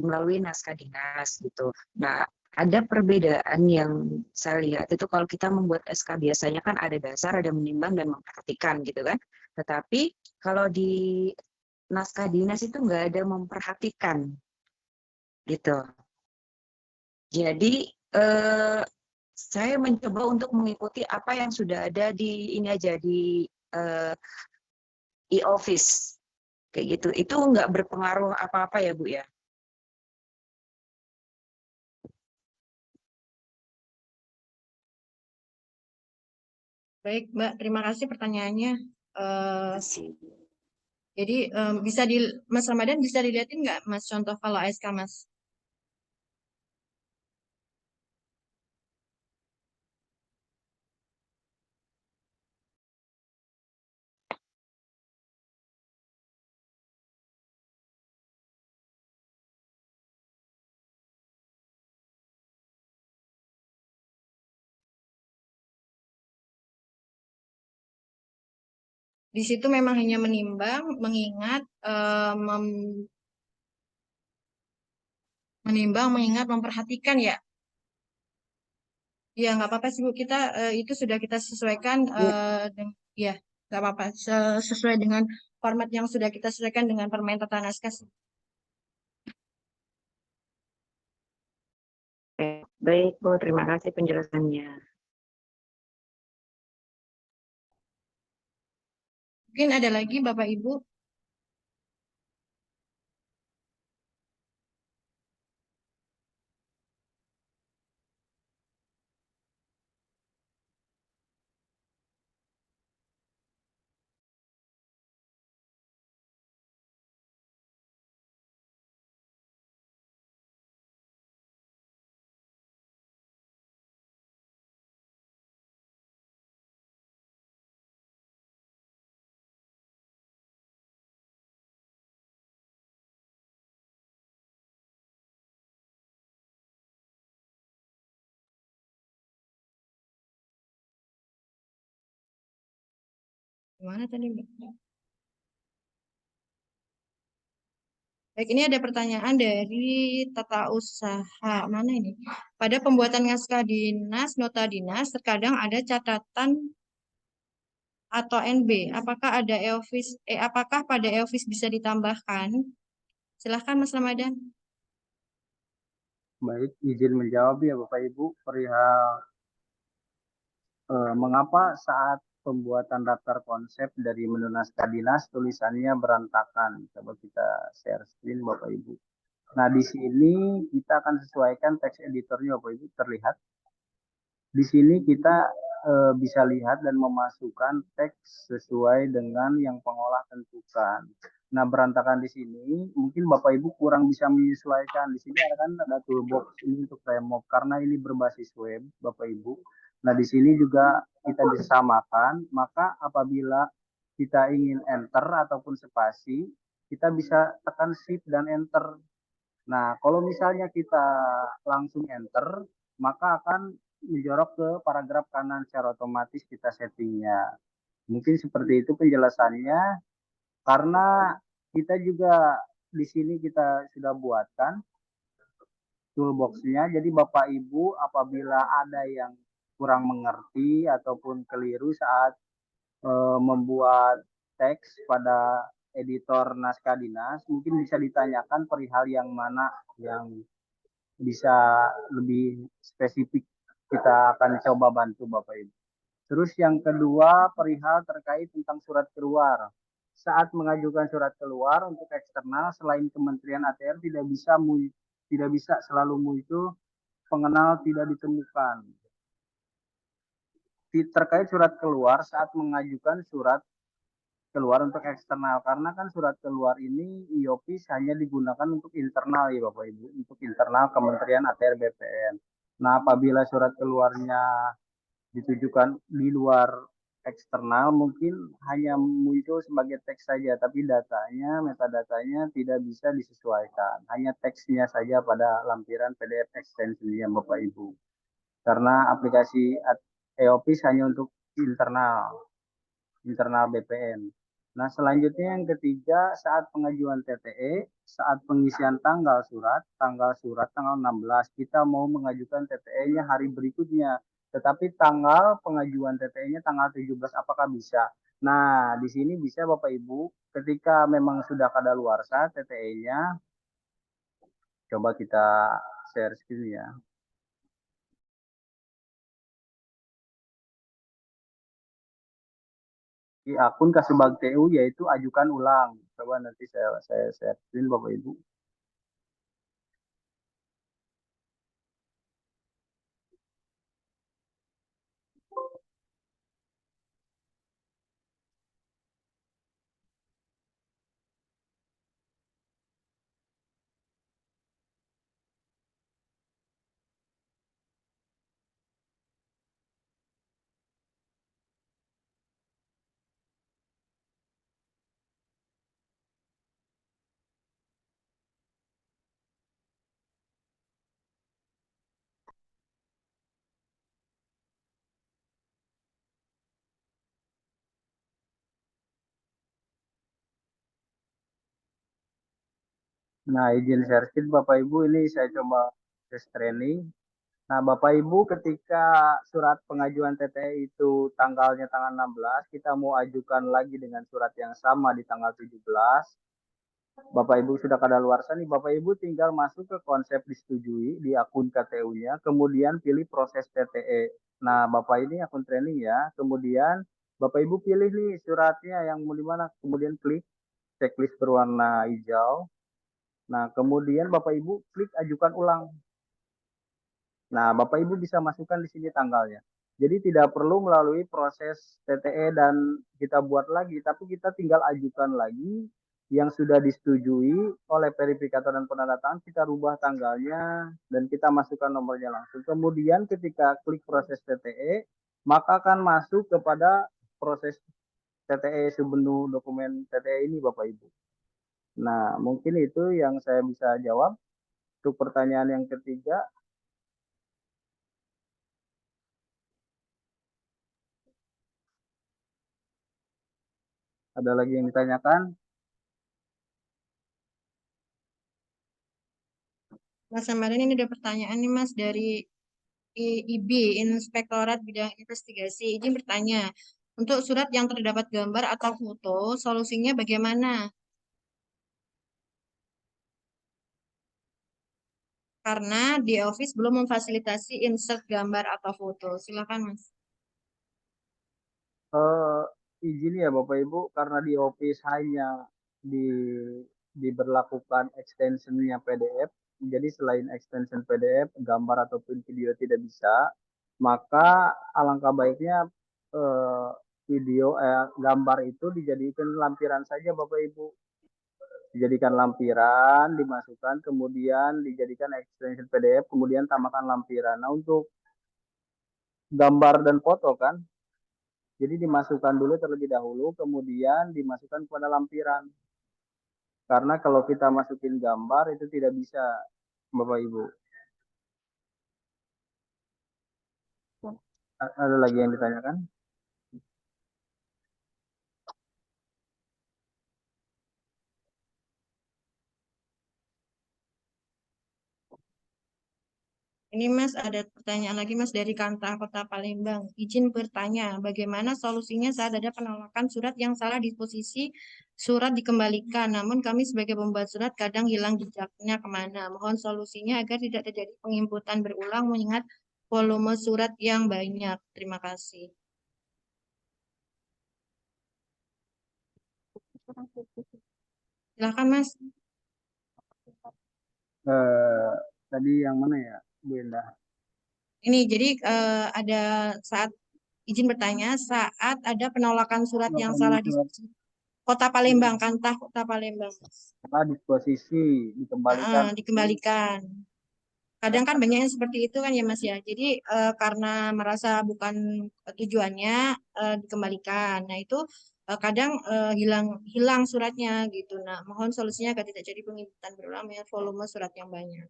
melalui naskah dinas gitu. Nah, ada perbedaan yang saya lihat itu kalau kita membuat SK biasanya kan ada dasar, ada menimbang dan memperhatikan gitu kan. Tetapi kalau di naskah dinas itu nggak ada memperhatikan gitu. Jadi saya mencoba untuk mengikuti apa yang sudah ada di ini aja di e-office kayak gitu. Itu nggak berpengaruh apa-apa ya Bu ya? Baik Mbak, terima kasih pertanyaannya. Masih. Jadi bisa di Mas Ramadan bisa dilihatin nggak Mas contoh kalau ASK Mas? Di situ memang hanya menimbang, mengingat, mengingat, memperhatikan ya. Ya nggak apa-apa sih Bu, kita itu sudah kita sesuaikan Ya, ya nggak apa-apa sesuai dengan format yang sudah kita sesuaikan dengan Permen Tata Naskah. baik Bu, terima kasih penjelasannya. Mungkin ada lagi Bapak Ibu. Gimana tadi, Mbak? Baik, ini ada pertanyaan dari tata usaha. Mana ini? Pada pembuatan naskah dinas, nota dinas, terkadang ada catatan atau NB. Apakah pada Elvis bisa ditambahkan? Silahkan Mas Ramadan. Baik, izin menjawab ya Bapak Ibu perihal mengapa saat pembuatan daftar konsep dari menu naskah dinas tulisannya berantakan. Coba kita share screen Bapak Ibu. Nah, di sini kita akan sesuaikan teks editornya Bapak Ibu, terlihat. Di sini kita bisa lihat dan memasukkan teks sesuai dengan yang pengolah tentukan. Nah, berantakan di sini mungkin Bapak Ibu kurang bisa menyesuaikan. Di sini ada toolbox ini untuk remove karena ini berbasis web Bapak Ibu. Nah, di sini juga kita disamakan, maka apabila kita ingin enter ataupun spasi, kita bisa tekan shift dan enter. Nah, kalau misalnya kita langsung enter, maka akan menjorok ke paragraf kanan secara otomatis kita settingnya. Mungkin seperti itu penjelasannya, karena kita juga di sini kita sudah buatkan toolbox-nya. Jadi Bapak Ibu apabila ada yang kurang mengerti ataupun keliru saat membuat teks pada editor naskah dinas, mungkin bisa ditanyakan perihal yang mana yang bisa lebih spesifik, kita akan coba bantu Bapak Ibu. Terus yang kedua perihal terkait tentang surat keluar. Saat mengajukan surat keluar untuk eksternal selain Kementerian ATR tidak bisa selalu muncul pengenal tidak ditemukan. Terkait surat keluar saat mengajukan surat keluar untuk eksternal, karena kan surat keluar ini IOPIS hanya digunakan untuk internal ya Bapak Ibu, untuk internal Kementerian ATR BPN. Nah, apabila surat keluarnya ditujukan di luar eksternal, mungkin hanya muncul sebagai teks saja, tapi datanya, metadatanya tidak bisa disesuaikan. Hanya teksnya saja pada lampiran PDF ekstensinya Bapak Ibu. Karena aplikasi EOPIS hanya untuk internal BPN. Nah, selanjutnya yang ketiga, saat pengajuan TTE, saat pengisian tanggal surat tanggal 16, kita mau mengajukan TTE-nya hari berikutnya, tetapi tanggal pengajuan TTE-nya tanggal 17, apakah bisa? Nah, di sini bisa Bapak Ibu, ketika memang sudah kadaluarsa TTE-nya, coba kita share screen ya. Di akun Kasubag TU yaitu ajukan ulang. Coba nanti saya share screen Bapak Ibu. Nah, izin share screen Bapak Ibu, ini saya coba tes training. Nah, Bapak Ibu ketika surat pengajuan TTE itu tanggalnya tanggal 16, kita mau ajukan lagi dengan surat yang sama di tanggal 17. Bapak Ibu sudah kadaluarsa nih, Bapak Ibu tinggal masuk ke konsep disetujui di akun KTU-nya, kemudian pilih proses TTE. Nah, Bapak ini akun training ya. Kemudian Bapak Ibu pilih nih suratnya yang mau di mana, kemudian klik checklist berwarna hijau. Nah, kemudian Bapak Ibu klik ajukan ulang. Nah, Bapak Ibu bisa masukkan di sini tanggalnya. Jadi tidak perlu melalui proses TTE dan kita buat lagi, tapi kita tinggal ajukan lagi yang sudah disetujui oleh verifikator dan penandatangan, kita rubah tanggalnya dan kita masukkan nomornya langsung. Kemudian ketika klik proses TTE, maka akan masuk kepada proses TTE submenu dokumen TTE ini Bapak Ibu. Nah, mungkin itu yang saya bisa jawab. Untuk pertanyaan yang ketiga, Ada lagi yang ditanyakan? Mas Samarin, ini ada pertanyaan nih Mas dari IB, Inspektorat Bidang Investigasi. Izin bertanya, untuk surat yang terdapat gambar atau foto, solusinya bagaimana? Karena di office belum memfasilitasi insert gambar atau foto. Silakan Mas. Eh, izin ya Bapak Ibu, karena di office hanya di diberlakukan extensionnya PDF, jadi selain extension PDF, gambar ataupun video tidak bisa, maka alangkah baiknya eh, gambar itu dijadikan lampiran saja Bapak Ibu. Dijadikan lampiran, dimasukkan, kemudian dijadikan extension PDF, kemudian tambahkan lampiran. Nah untuk gambar dan foto kan, jadi dimasukkan dulu terlebih dahulu, kemudian dimasukkan kepada lampiran. Karena kalau kita masukin gambar itu tidak bisa, Bapak Ibu. Ada lagi yang ditanyakan? Ini Mas, ada pertanyaan lagi Mas dari Kantor Kota Palembang. Izin bertanya, bagaimana solusinya saat ada penolakan surat yang salah disposisi, surat dikembalikan, namun kami sebagai pembuat surat kadang hilang jejaknya kemana. Mohon solusinya agar tidak terjadi penginputan berulang mengingat volume surat yang banyak. Terima kasih. Silakan Mas. Tadi yang mana ya, Bu Indah? Ini jadi ada saat izin bertanya, saat ada penolakan surat yang salah disposisi. Kota Palembang, Kantah Kota Palembang. Disposisi dikembalikan. Dikembalikan. Kadang kan banyak yang seperti itu kan ya Mas ya. Jadi karena merasa bukan tujuannya dikembalikan. Nah itu kadang hilang suratnya gitu. Nah mohon solusinya agar tidak jadi penginputan berulang ya volume surat yang banyak.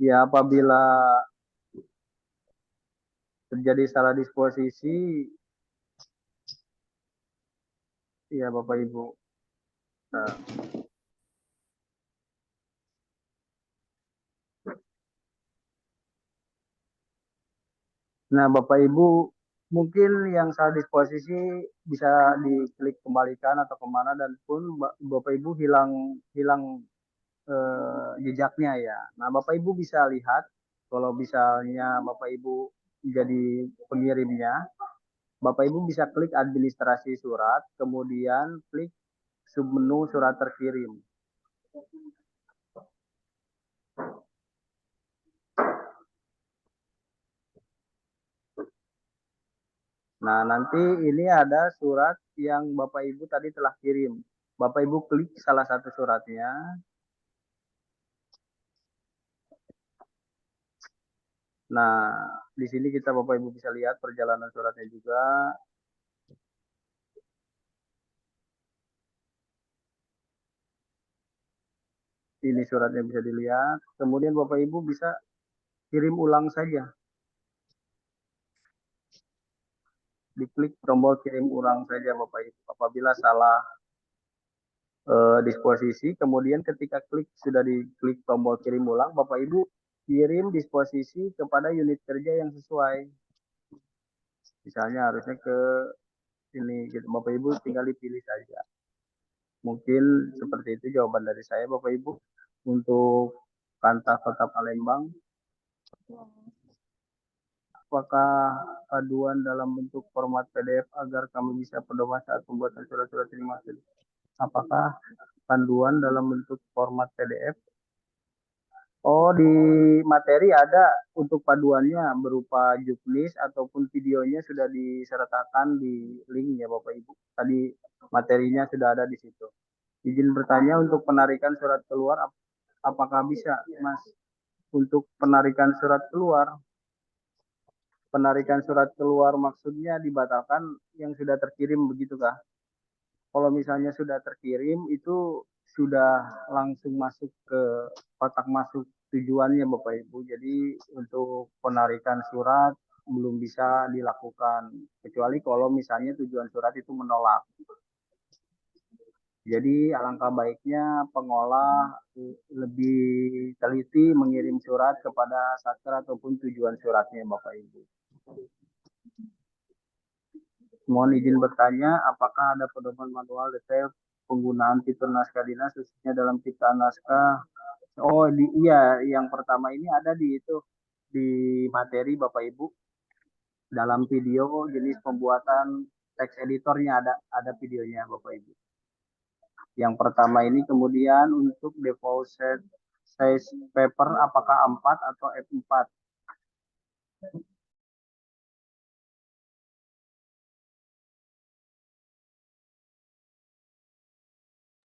Ya apabila terjadi salah disposisi, ya Bapak Ibu. Nah, Bapak Ibu, mungkin yang salah disposisi bisa diklik kembalikan atau kemana dan pun Bapak Ibu hilang jejaknya ya. Nah, Bapak Ibu bisa lihat kalau misalnya Bapak Ibu jadi pengirimnya, Bapak Ibu bisa klik administrasi surat, kemudian klik submenu surat terkirim. Nah, nanti ini ada surat yang Bapak Ibu tadi telah kirim. Bapak Ibu klik salah satu suratnya. Nah, di sini kita Bapak Ibu bisa lihat perjalanan suratnya juga. Ini suratnya bisa dilihat. Kemudian Bapak Ibu bisa kirim ulang saja. Diklik tombol kirim ulang saja Bapak Ibu. Apabila salah disposisi, kemudian ketika sudah diklik tombol kirim ulang, Bapak Ibu kirim disposisi kepada unit kerja yang sesuai. Misalnya harusnya ke ini, gitu. Bapak Ibu tinggal dipilih saja. Mungkin seperti itu jawaban dari saya Bapak Ibu untuk Kantah Kota Palembang. Apakah aduan dalam bentuk format PDF agar kami bisa pedoman saat pembuatan surat-surat terima kasih? Apakah panduan dalam bentuk format PDF? Oh, di materi ada untuk paduannya berupa juknis ataupun videonya sudah disertakan di link ya Bapak Ibu. Tadi materinya sudah ada di situ. Izin bertanya untuk penarikan surat keluar, apakah bisa Mas? Untuk penarikan surat keluar, maksudnya dibatalkan yang sudah terkirim begitukah? Kalau misalnya sudah terkirim itu sudah langsung masuk ke kotak masuk tujuannya Bapak Ibu. Jadi untuk penarikan surat belum bisa dilakukan, kecuali kalau misalnya tujuan surat itu menolak. Jadi alangkah baiknya pengolah lebih teliti mengirim surat kepada satker ataupun tujuan suratnya Bapak Ibu. Mohon izin bertanya, apakah ada pedoman manual detail penggunaan fitur naskah dinas khususnya dalam ciptaan naskah? Oh, iya, yang pertama ini ada di materi Bapak Ibu, dalam video jenis pembuatan teks editornya ada videonya Bapak Ibu. Yang pertama ini, kemudian untuk default size paper apakah A4 atau F4?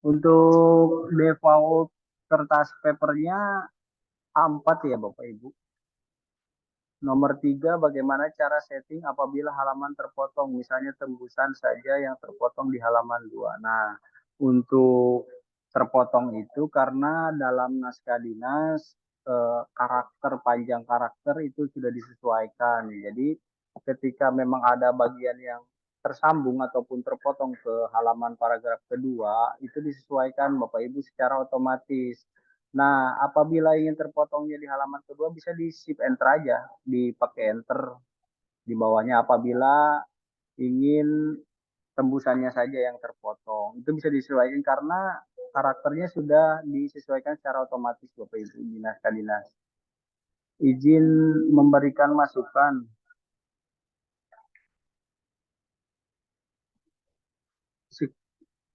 Untuk default kertas papernya A4 ya Bapak Ibu. Nomor 3, bagaimana cara setting apabila halaman terpotong, misalnya tembusan saja yang terpotong di halaman 2. Nah, untuk terpotong itu karena dalam naskah dinas karakter, panjang karakter itu sudah disesuaikan. Jadi ketika memang ada bagian yang tersambung ataupun terpotong ke halaman paragraf kedua, itu disesuaikan Bapak Ibu secara otomatis. Nah, apabila ingin terpotongnya di halaman kedua bisa di shift enter aja, dipakai enter di bawahnya. Apabila ingin tembusannya saja yang terpotong, itu bisa disesuaikan karena karakternya sudah disesuaikan secara otomatis Bapak Ibu di naskah dinas. Izin memberikan masukan.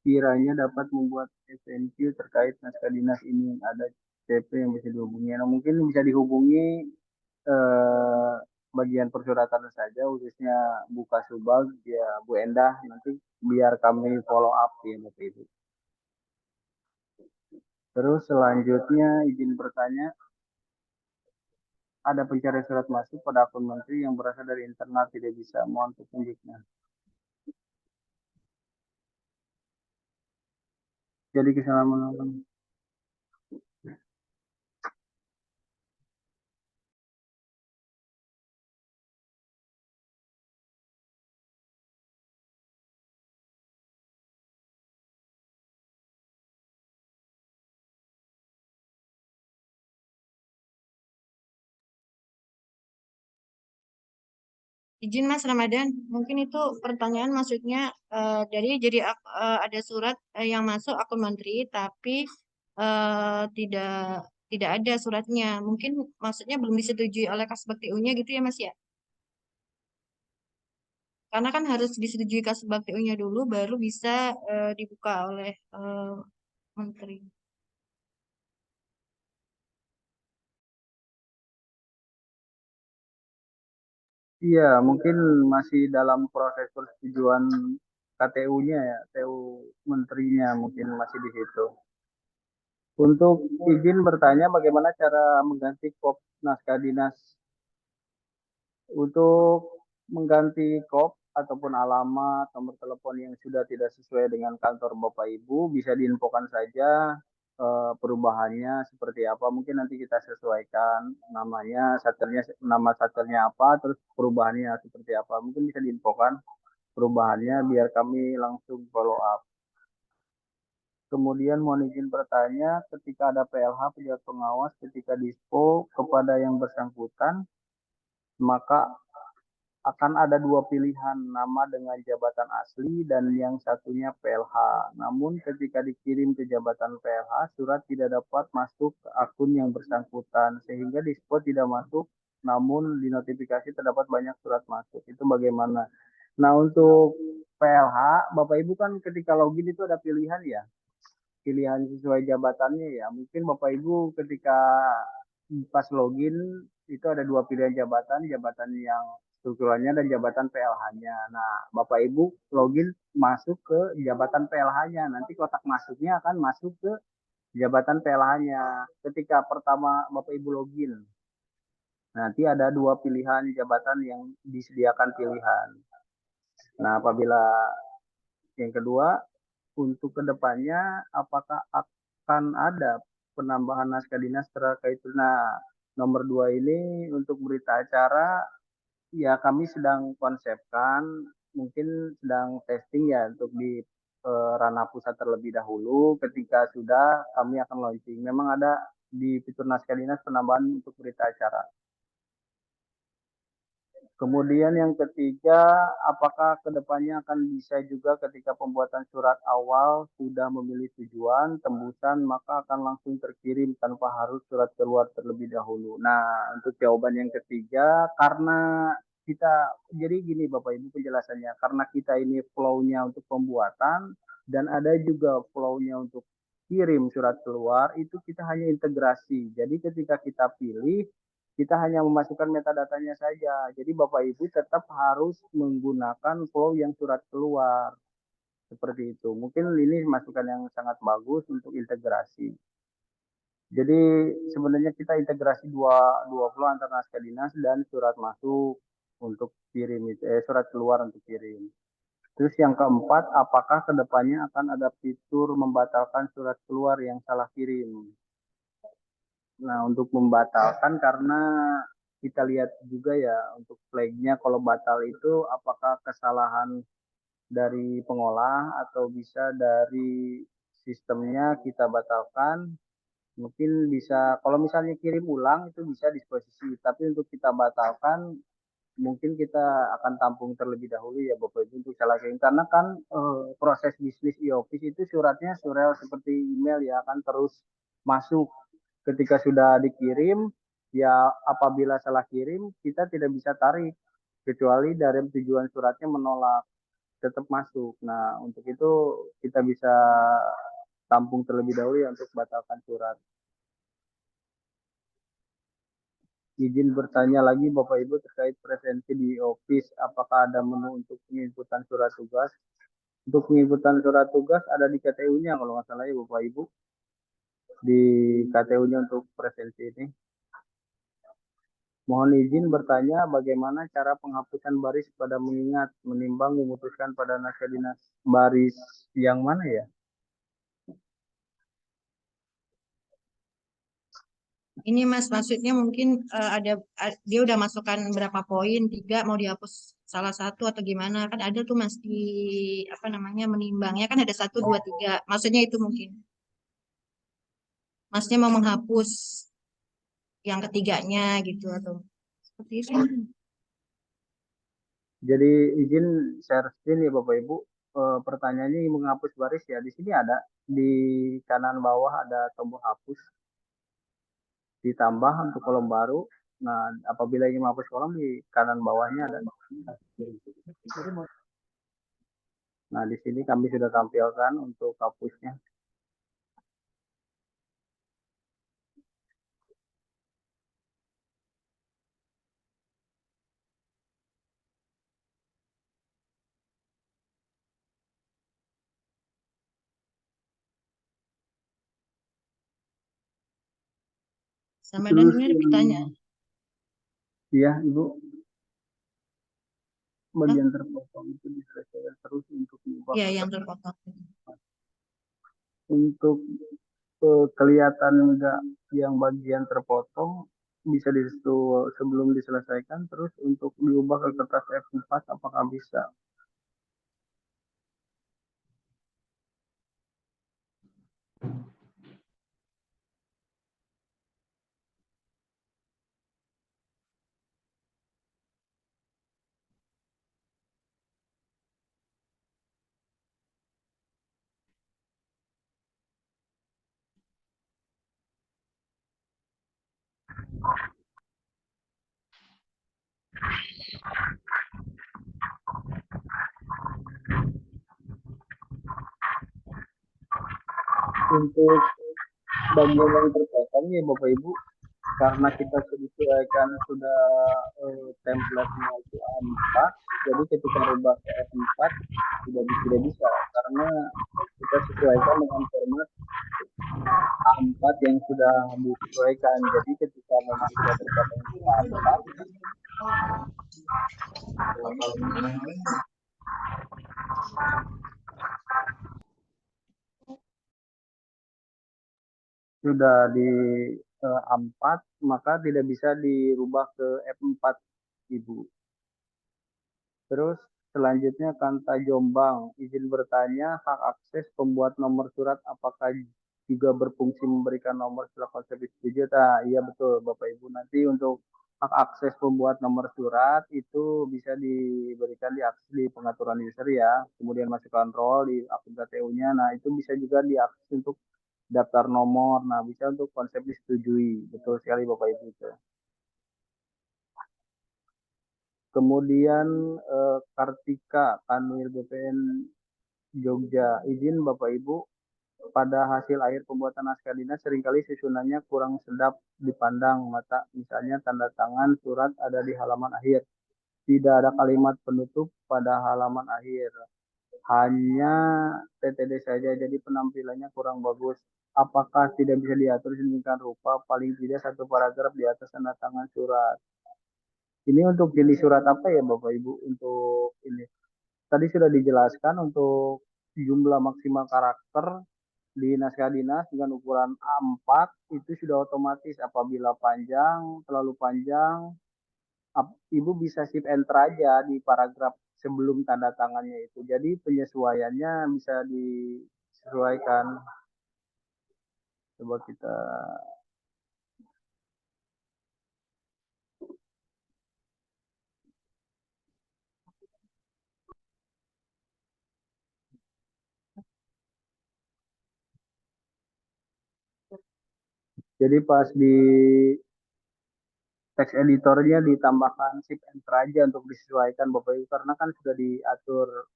Sekiranya dapat membuat FNQ terkait naskah dinas ini, ada CP yang bisa dihubungi. Nah, mungkin bisa dihubungi bagian persuratan saja, khususnya Bu Kasubag, ya Bu Endah, nanti biar kami follow up ya Bapak Ibu. Terus selanjutnya izin bertanya, ada pencarian surat masuk pada akun menteri yang berasal dari internal tidak bisa, mohon petunjuknya. Jadi kesalahan. Izin Mas Ramadan, mungkin itu pertanyaan maksudnya jadi ada surat yang masuk akun menteri tapi tidak tidak ada suratnya. Mungkin maksudnya belum disetujui oleh Kasbag TU-nya gitu ya Mas ya? Karena kan harus disetujui Kasbag TU-nya dulu baru bisa dibuka oleh menteri. Iya, mungkin masih dalam proses persetujuan KTU-nya ya, TU menterinya mungkin masih di situ. Untuk izin bertanya, bagaimana cara mengganti kop naskah dinas? Untuk mengganti kop ataupun alamat, nomor telepon yang sudah tidak sesuai dengan kantor Bapak Ibu, bisa diinfokan saja perubahannya seperti apa. Mungkin nanti kita sesuaikan namanya, nama satelnya apa, terus perubahannya seperti apa. Mungkin bisa diinfokan perubahannya biar kami langsung follow up. Kemudian mohon izin bertanya, ketika ada PLH pejabat pengawas ketika dispo kepada yang bersangkutan, maka akan ada dua pilihan, nama dengan jabatan asli dan yang satunya PLH. Namun ketika dikirim ke jabatan PLH, surat tidak dapat masuk ke akun yang bersangkutan, sehingga dispo tidak masuk, namun di notifikasi terdapat banyak surat masuk. Itu bagaimana? Nah, untuk PLH, Bapak Ibu kan ketika login itu ada pilihan ya, pilihan sesuai jabatannya ya. Mungkin Bapak Ibu ketika pas login itu ada dua pilihan jabatan, jabatan yang strukturalnya dan jabatan PLH-nya. Nah, Bapak Ibu login masuk ke jabatan PLH-nya. Nanti kotak masuknya akan masuk ke jabatan PLH-nya. Ketika pertama Bapak Ibu login, nanti ada dua pilihan jabatan yang disediakan pilihan. Nah, apabila yang kedua, untuk kedepannya apakah akan ada penambahan naskah dinas terkait? Nah, nomor 2 ini untuk berita acara ya kami sedang konsepkan, mungkin sedang testing ya untuk di ranah pusat terlebih dahulu. Ketika sudah, kami akan launching. Memang ada di fitur Naskah Dinas penambahan untuk berita acara. Kemudian yang ketiga, apakah kedepannya akan bisa juga ketika pembuatan surat awal sudah memilih tujuan, tembusan, maka akan langsung terkirim tanpa harus surat keluar terlebih dahulu. Nah, untuk jawaban yang ketiga, karena kita, jadi gini Bapak Ibu penjelasannya, karena kita ini flow-nya untuk pembuatan, dan ada juga flow-nya untuk kirim surat keluar, itu kita hanya integrasi. Jadi ketika kita pilih, kita hanya memasukkan metadatanya saja. Jadi Bapak Ibu tetap harus menggunakan flow yang surat keluar. Seperti itu. Mungkin ini masukan yang sangat bagus untuk integrasi. Jadi sebenarnya kita integrasi dua flow antara naskah dinas dan surat masuk untuk kirim surat keluar untuk kirim. Terus yang keempat, apakah kedepannya akan ada fitur membatalkan surat keluar yang salah kirim? Nah, untuk membatalkan karena kita lihat juga ya untuk flagnya kalau batal itu apakah kesalahan dari pengolah atau bisa dari sistemnya kita batalkan. Mungkin bisa kalau misalnya kirim ulang itu bisa disposisi, tapi untuk kita batalkan mungkin kita akan tampung terlebih dahulu ya Bapak Ibu untuk salah kirim karena kan proses bisnis e-office itu suratnya surel seperti email ya akan terus masuk ketika sudah dikirim ya apabila salah kirim kita tidak bisa tarik kecuali dari tujuan suratnya menolak tetap masuk. Nah untuk itu kita bisa tampung terlebih dahulu ya untuk batalkan surat. Izin bertanya lagi Bapak Ibu terkait presensi di office, apakah ada menu untuk penginputan surat tugas? Untuk penginputan surat tugas ada di KTU-nya kalau nggak salah ya Bapak Ibu. Di KTU-nya untuk presensi ini. Mohon izin bertanya bagaimana cara penghapusan baris pada mengingat, menimbang, memutuskan pada naskah dinas. Baris yang mana ya? Ini Mas, maksudnya mungkin dia udah masukkan berapa poin, 3 mau dihapus salah satu atau gimana? Kan ada tuh Mas di apa namanya menimbangnya kan ada 1, 2, 3. Maksudnya itu mungkin. Masnya mau menghapus yang ketiganya gitu atau seperti itu. Jadi izin share screen ya Bapak Ibu. Pertanyaannya menghapus baris ya. Di sini ada di kanan bawah ada tombol hapus. Ditambah untuk kolom baru. Nah, apabila ingin menghapus kolom di kanan bawahnya ada. Nah, di sini kami sudah tampilkan untuk hapusnya. Sama dan ini ada pertanyaan. Iya, Ibu. Bagian terpotong itu diselesaikan terus untuk mengubah. Iya, yang terpotong. Untuk kelihatan enggak yang bagian terpotong bisa sebelum diselesaikan terus untuk diubah ke kertas F4 apakah bisa? Untuk bagian yang terpotong ya Bapak Ibu karena kita sesuaikan sudah template-nya itu A4 jadi ketika rubah ke F4 tidak bisa karena kita sesuaikan dengan format A4 yang sudah disesuaikan jadi ketika memang sudah terpotong di A4 sudah di A4 maka tidak bisa dirubah ke F4 Ibu. Terus selanjutnya Kanta Jombang, izin bertanya, hak akses pembuat nomor surat apakah juga berfungsi memberikan nomor surat konsep setuju? Nah, iya betul Bapak Ibu. Nanti untuk hak akses pembuat nomor surat itu bisa diberikan diakses di pengaturan user ya. Kemudian masukkan role di akun KTU-nya. Nah, itu bisa juga diakses untuk daftar nomor. Nah, bisa untuk konsep disetujui. Betul sekali Bapak Ibu itu. Kemudian Kartika Kanwil BPN Jogja, izin Bapak Ibu, pada hasil akhir pembuatan naskah dinas seringkali susunannya kurang sedap dipandang mata. Misalnya tanda tangan surat ada di halaman akhir. Tidak ada kalimat penutup pada halaman akhir. Hanya TTD saja, jadi penampilannya kurang bagus. Apakah tidak bisa diatur sedemikian rupa, paling tidak satu paragraf di atas tanda tangan surat? Ini untuk jenis surat apa ya Bapak Ibu? Untuk ini. Tadi sudah dijelaskan untuk jumlah maksimal karakter di naskah dinas dengan ukuran A4 itu sudah otomatis apabila panjang, terlalu panjang, Ibu bisa shift enter aja di paragraf sebelum tanda tangannya itu. Jadi penyesuaiannya bisa disesuaikan. Coba kita jadi pas di teks editornya ditambahkan shift enter aja untuk disesuaikan Bapak Ibu karena kan sudah diatur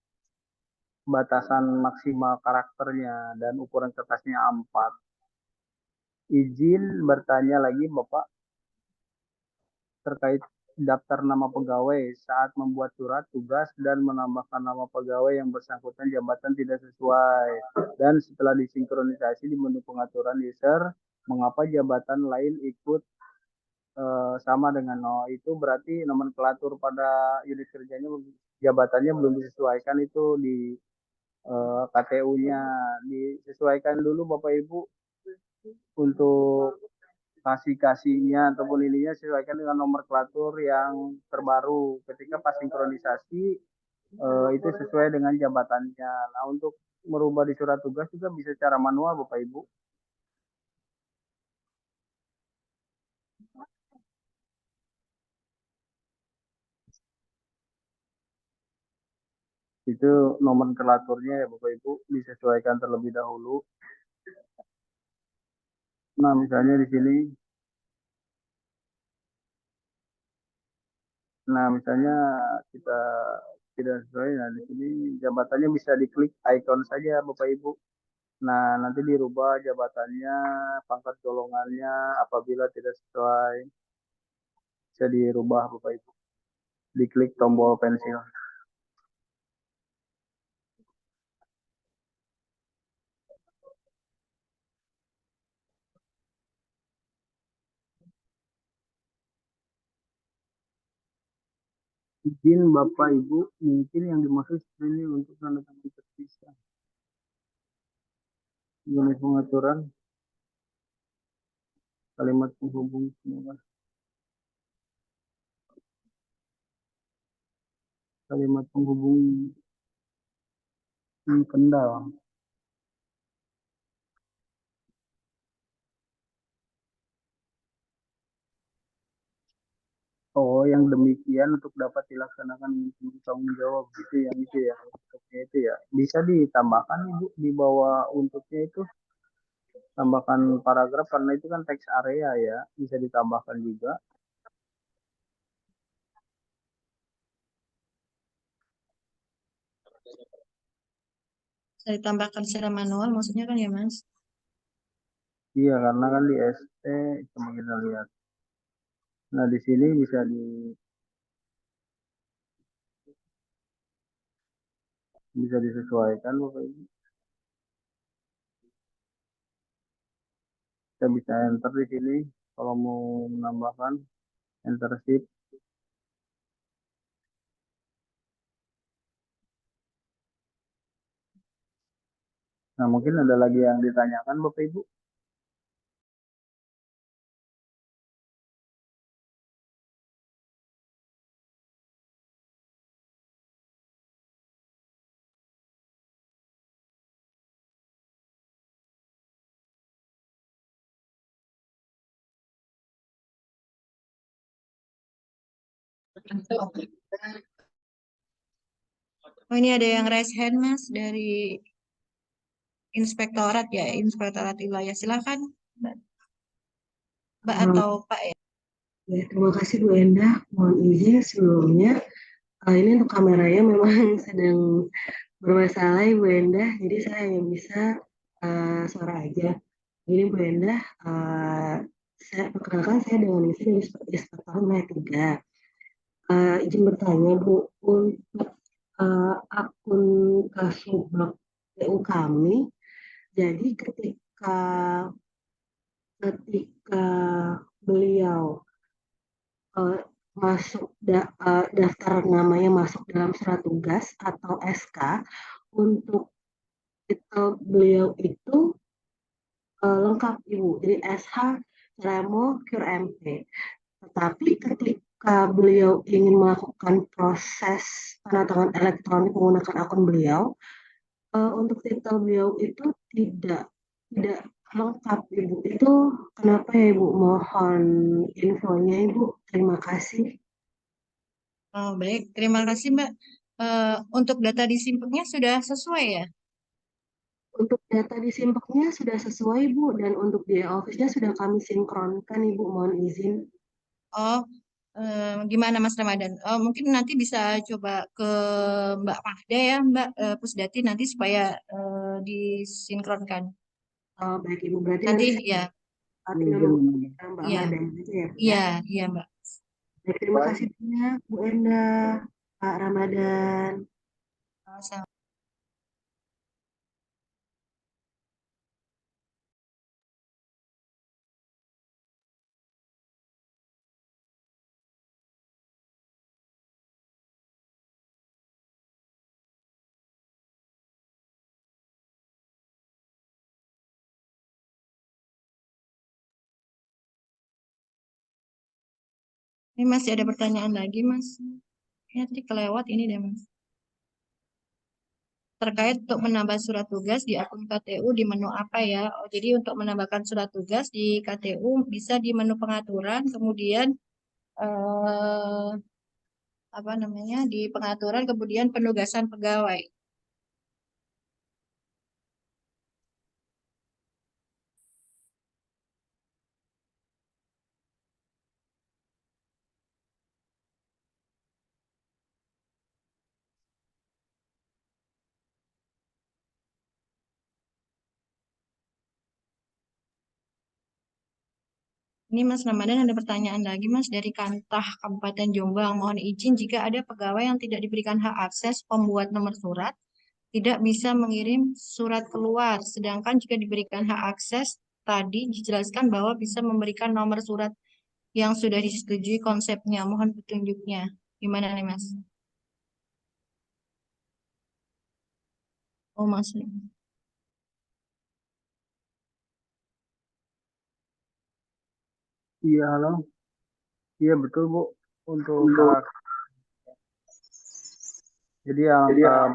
batasan maksimal karakternya dan ukuran kertasnya A4. Izin bertanya lagi Bapak terkait daftar nama pegawai saat membuat surat tugas dan menambahkan nama pegawai yang bersangkutan jabatan tidak sesuai. Dan setelah disinkronisasi di menu pengaturan user, mengapa jabatan lain ikut sama dengan no? Itu berarti nomenklatur pada unit kerjanya jabatannya belum disesuaikan itu di KTU-nya. Disesuaikan dulu Bapak Ibu untuk kasihnya ataupun ininya sesuaikan dengan nomenklatur yang terbaru ketika pas sinkronisasi itu sesuai dengan jabatannya. Nah, untuk merubah di surat tugas juga bisa secara manual Bapak Ibu. Itu nomenklaturnya ya Bapak Ibu disesuaikan terlebih dahulu. Nah, misalnya di sini misalnya kita tidak sesuai, nah di sini jabatannya bisa diklik icon saja Bapak Ibu. Nah, nanti dirubah jabatannya, pangkat golongannya apabila tidak sesuai. Bisa dirubah Bapak Ibu. Diklik tombol pensil. Izin Bapak Ibu, mungkin yang dimaksud ini untuk tanda tangan terpisah. Unit pengaturan kalimat penghubung semua. Kalimat penghubung kendal. Oh, yang demikian untuk dapat dilaksanakan tanggung jawab gitu yang itu ya. Untuknya itu ya. Bisa ditambahkan Ibu di bawah untuknya itu tambahkan paragraf karena itu kan teks area ya. Bisa ditambahkan juga. Bisa ditambahkan secara manual maksudnya kan ya Mas? Iya, karena kan di ST coba kita lihat. Nah, di sini bisa disesuaikan Bapak Ibu. Kita bisa enter di sini kalau mau menambahkan enter shift. Nah, mungkin ada lagi yang ditanyakan Bapak Ibu. Oh, ini ada yang raise hand, Mas, dari Inspektorat ya, Inspektorat Wilayah. Silakan, Mbak. Mbak atau Pak ya. Ya, terima kasih Bu Endah. Mohon izin sebelumnya. Ini untuk kameranya memang sedang bermasalah ya Bu Endah. Jadi saya hanya bisa suara aja. Ini Bu Endah, saya perkenalkan saya dengan izin dari Inspektorat Wilayah 3. Izin bertanya Bu, untuk akun Kasubag PU kami, jadi ketika beliau masuk daftar namanya masuk dalam surat tugas atau SK, untuk beliau itu lengkap Ibu, jadi SH, Remo, QMP. Tetapi ketika beliau ingin melakukan proses penandatangan elektronik menggunakan akun beliau, untuk titel beliau itu tidak lengkap Ibu. Itu kenapa ya Ibu? Mohon infonya Ibu. Terima kasih. Oh, baik. Terima kasih, Mbak. Untuk data di simpeknya sudah sesuai ya? Untuk data di simpeknya sudah sesuai Bu, dan untuk di office-nya sudah kami sinkronkan Ibu. Mohon izin. Oh, gimana Mas Ramadan? Mungkin nanti bisa coba ke Mbak Mahda ya, Mbak Pusdati nanti supaya disinkronkan. Oh, baik Ibu. Berarti Nanti nanti ya, tinggal menghubungi Mbak iya, Mada aja ya Bu. iya, iya Mbak. Baik, terima kasih banyak Bu Endah, Pak Ramadan. Sama. Ini masih ada pertanyaan lagi, Mas. Ya, tadi kelewat ini deh, Mas. Terkait untuk menambah surat tugas di akun KTU di menu apa ya? Oh, jadi untuk menambahkan surat tugas di KTU bisa di menu pengaturan, kemudian apa namanya di pengaturan, kemudian penugasan pegawai. Ini Mas Ramadan ada pertanyaan lagi Mas dari Kantah Kabupaten Jombang. Mohon izin jika ada pegawai yang tidak diberikan hak akses pembuat nomor surat, tidak bisa mengirim surat keluar. Sedangkan jika diberikan hak akses, tadi dijelaskan bahwa bisa memberikan nomor surat yang sudah disetujui konsepnya. Mohon petunjuknya. Gimana nih Mas? Oh Mas. Iya, halo. Iya, betul, Bu. Untuk jadi yang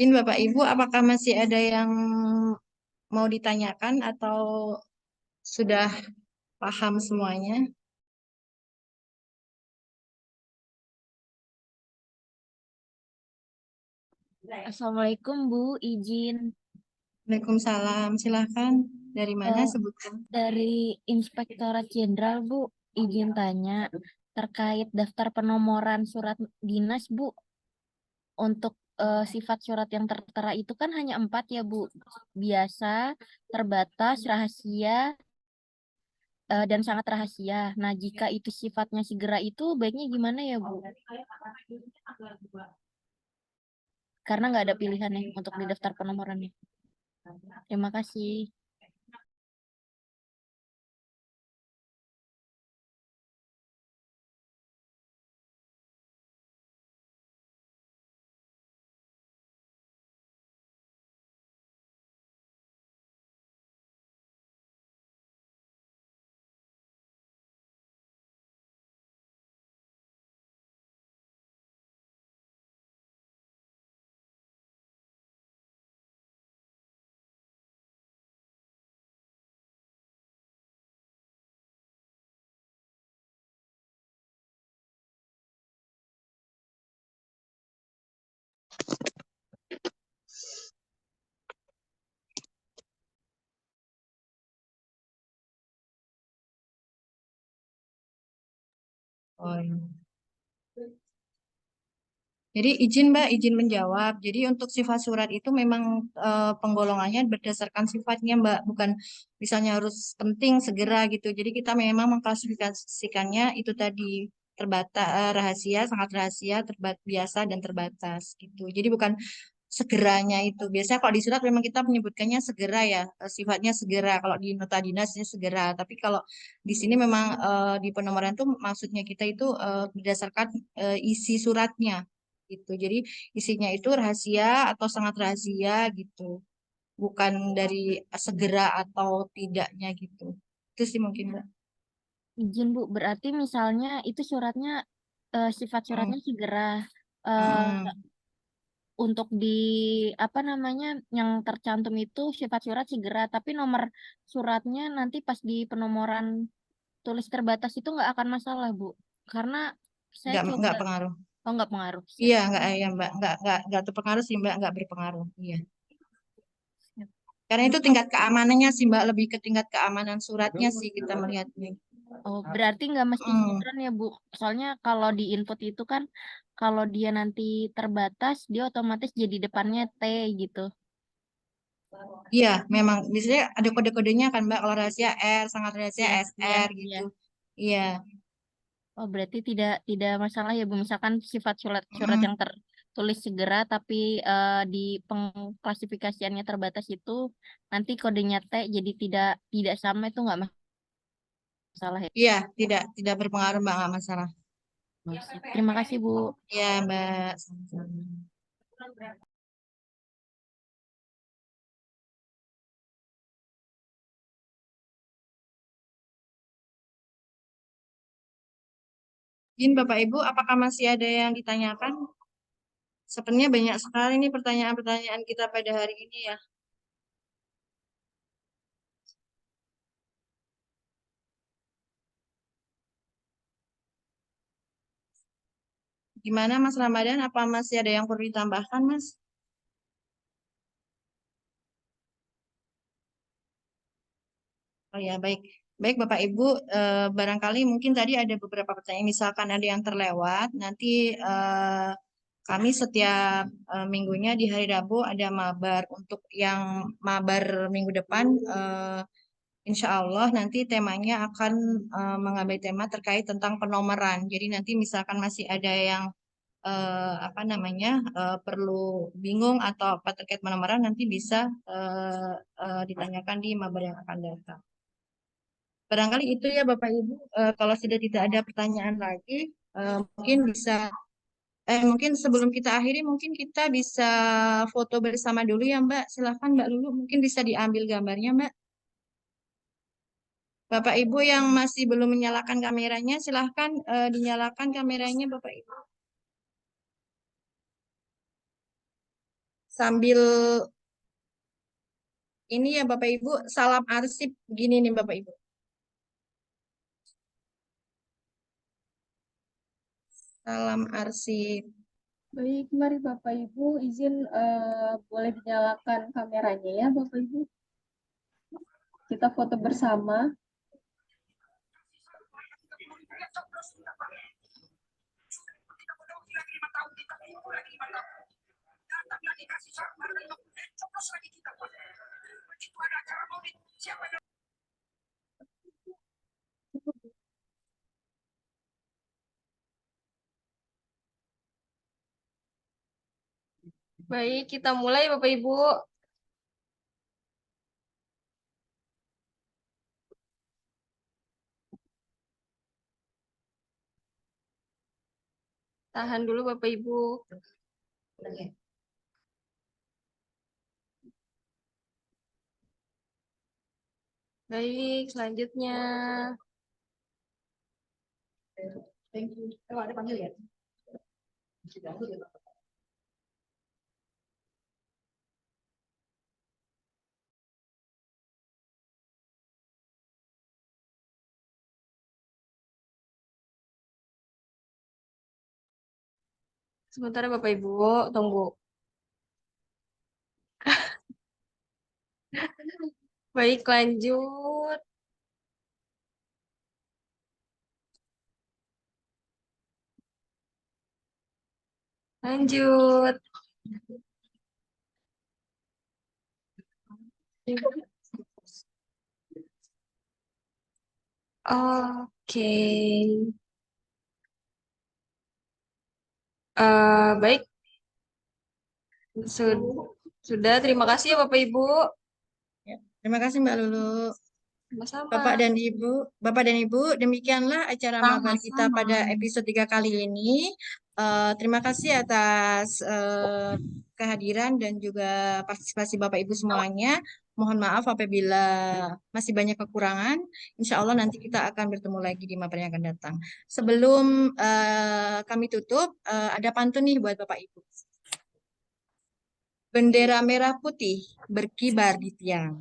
Mungkin Bapak Ibu, apakah masih ada yang mau ditanyakan atau sudah paham semuanya? Assalamualaikum Bu, izin Waalaikumsalam, silahkan. Dari mana sebutkan? dari Inspektorat Jenderal Bu, izin tanya terkait daftar penomoran surat dinas Bu untuk sifat surat yang tertera itu kan hanya 4 ya Bu. Biasa, terbatas, rahasia, dan sangat rahasia. Nah, jika itu sifatnya segera itu baiknya gimana ya Bu? Karena nggak ada pilihannya untuk di daftar penomorannya. Terima kasih. Oh, iya. Jadi izin Mbak, izin menjawab. Jadi untuk sifat surat itu memang penggolongannya berdasarkan sifatnya Mbak, bukan misalnya harus penting segera gitu. Jadi kita memang mengklasifikasikannya itu tadi terbatas, rahasia, sangat rahasia, biasa dan terbatas gitu. Jadi bukan segeranya itu. Biasanya kalau di surat memang kita menyebutkannya segera ya, sifatnya segera. Kalau di nota dinasnya segera. Tapi kalau di sini memang di penomoran itu maksudnya kita itu berdasarkan isi suratnya gitu. Jadi isinya itu rahasia atau sangat rahasia gitu. Bukan dari segera atau tidaknya gitu. Itu sih mungkin Mbak. Izin Bu, berarti misalnya itu suratnya sifat suratnya Mm, segera. Eh, mm. untuk di apa namanya yang tercantum itu sifat surat segera, tapi nomor suratnya nanti pas di penomoran tulis terbatas itu nggak akan masalah Bu, karena saya coba. Nggak pengaruh. Oh, nggak pengaruh. Siap. Iya, nggak ya Mbak, nggak terpengaruh sih Mbak, nggak berpengaruh. Iya. Siap. Karena itu tingkat keamanannya sih Mbak, lebih ke tingkat keamanan suratnya sih kita melihatnya. Oh, berarti nggak mesti Hmm. sinkron ya Bu, soalnya kalau di input itu kan kalau dia nanti terbatas dia otomatis jadi depannya T gitu. Iya, memang biasanya ada kode-kodenya kan Mbak, kalau rahasia R, sangat rahasia Iya, iya, SR iya. gitu. Iya. Oh, berarti tidak tidak masalah ya Bu. Misalkan sifat surat Mm. yang tertulis segera tapi di pengklasifikasiannya terbatas itu nanti kodenya T jadi tidak sama itu nggak masalah ya. Iya, tidak berpengaruh Mbak, nggak masalah. Oh, siap. Terima kasih Bu. Iya Mbak, sama-sama. Izin Bapak Ibu, apakah masih ada yang ditanyakan? Sepertinya banyak sekali nih pertanyaan-pertanyaan kita pada hari ini ya. Gimana Mas Ramadan? Apa masih ada yang perlu ditambahkan Mas? Oh ya, baik. Baik Bapak Ibu, barangkali mungkin tadi ada beberapa pertanyaan, misalkan ada yang terlewat, nanti kami setiap minggunya di hari Rabu ada mabar. Untuk yang mabar minggu depan, insya Allah nanti temanya akan mengambil tema terkait tentang penomoran. Jadi nanti misalkan masih ada yang apa namanya perlu bingung atau apa terkait penomoran, nanti bisa ditanyakan di mabar yang akan datang. Barangkali itu ya Bapak Ibu. Kalau sudah tidak ada pertanyaan lagi, mungkin bisa, mungkin sebelum kita akhiri, mungkin kita bisa foto bersama dulu ya Mbak. Silahkan Mbak Lulu, mungkin bisa diambil gambarnya Mbak. Bapak Ibu yang masih belum menyalakan kameranya, silahkan dinyalakan kameranya Bapak Ibu. Sambil ini ya Bapak Ibu, salam arsip gini nih Bapak Ibu. Salam arsip. Baik, mari Bapak Ibu izin boleh dinyalakan kameranya ya Bapak Ibu. Kita foto bersama. Baik, kita mulai Bapak Ibu. Tahan dulu Bapak Ibu. Baik, selanjutnya. Thank you. Kalau ada panggil ya. Sementara Bapak Ibu, tunggu. Baik, lanjut. Lanjut. Oke. Baik. Sudah, terima kasih ya Bapak Ibu. Ya, terima kasih Mbak Lulu. Sama-sama. Bapak dan Ibu, demikianlah acara mabar kita pada episode 3 kali ini. Terima kasih atas kehadiran dan juga partisipasi Bapak Ibu semuanya. Mohon maaf apabila masih banyak kekurangan. Insya Allah nanti kita akan bertemu lagi di mabar yang akan datang. Sebelum kami tutup, ada pantun nih buat Bapak Ibu. Bendera merah putih berkibar di tiang.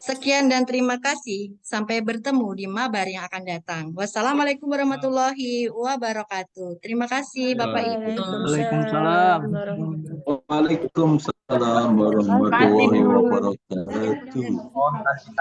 Sekian dan terima kasih. Sampai bertemu di mabar yang akan datang. Wassalamualaikum warahmatullahi wabarakatuh. Terima kasih Bapak Ibu. Waalaikumsalam. Waalaikumsalam warahmatullahi wabarakatuh. Terima kasih.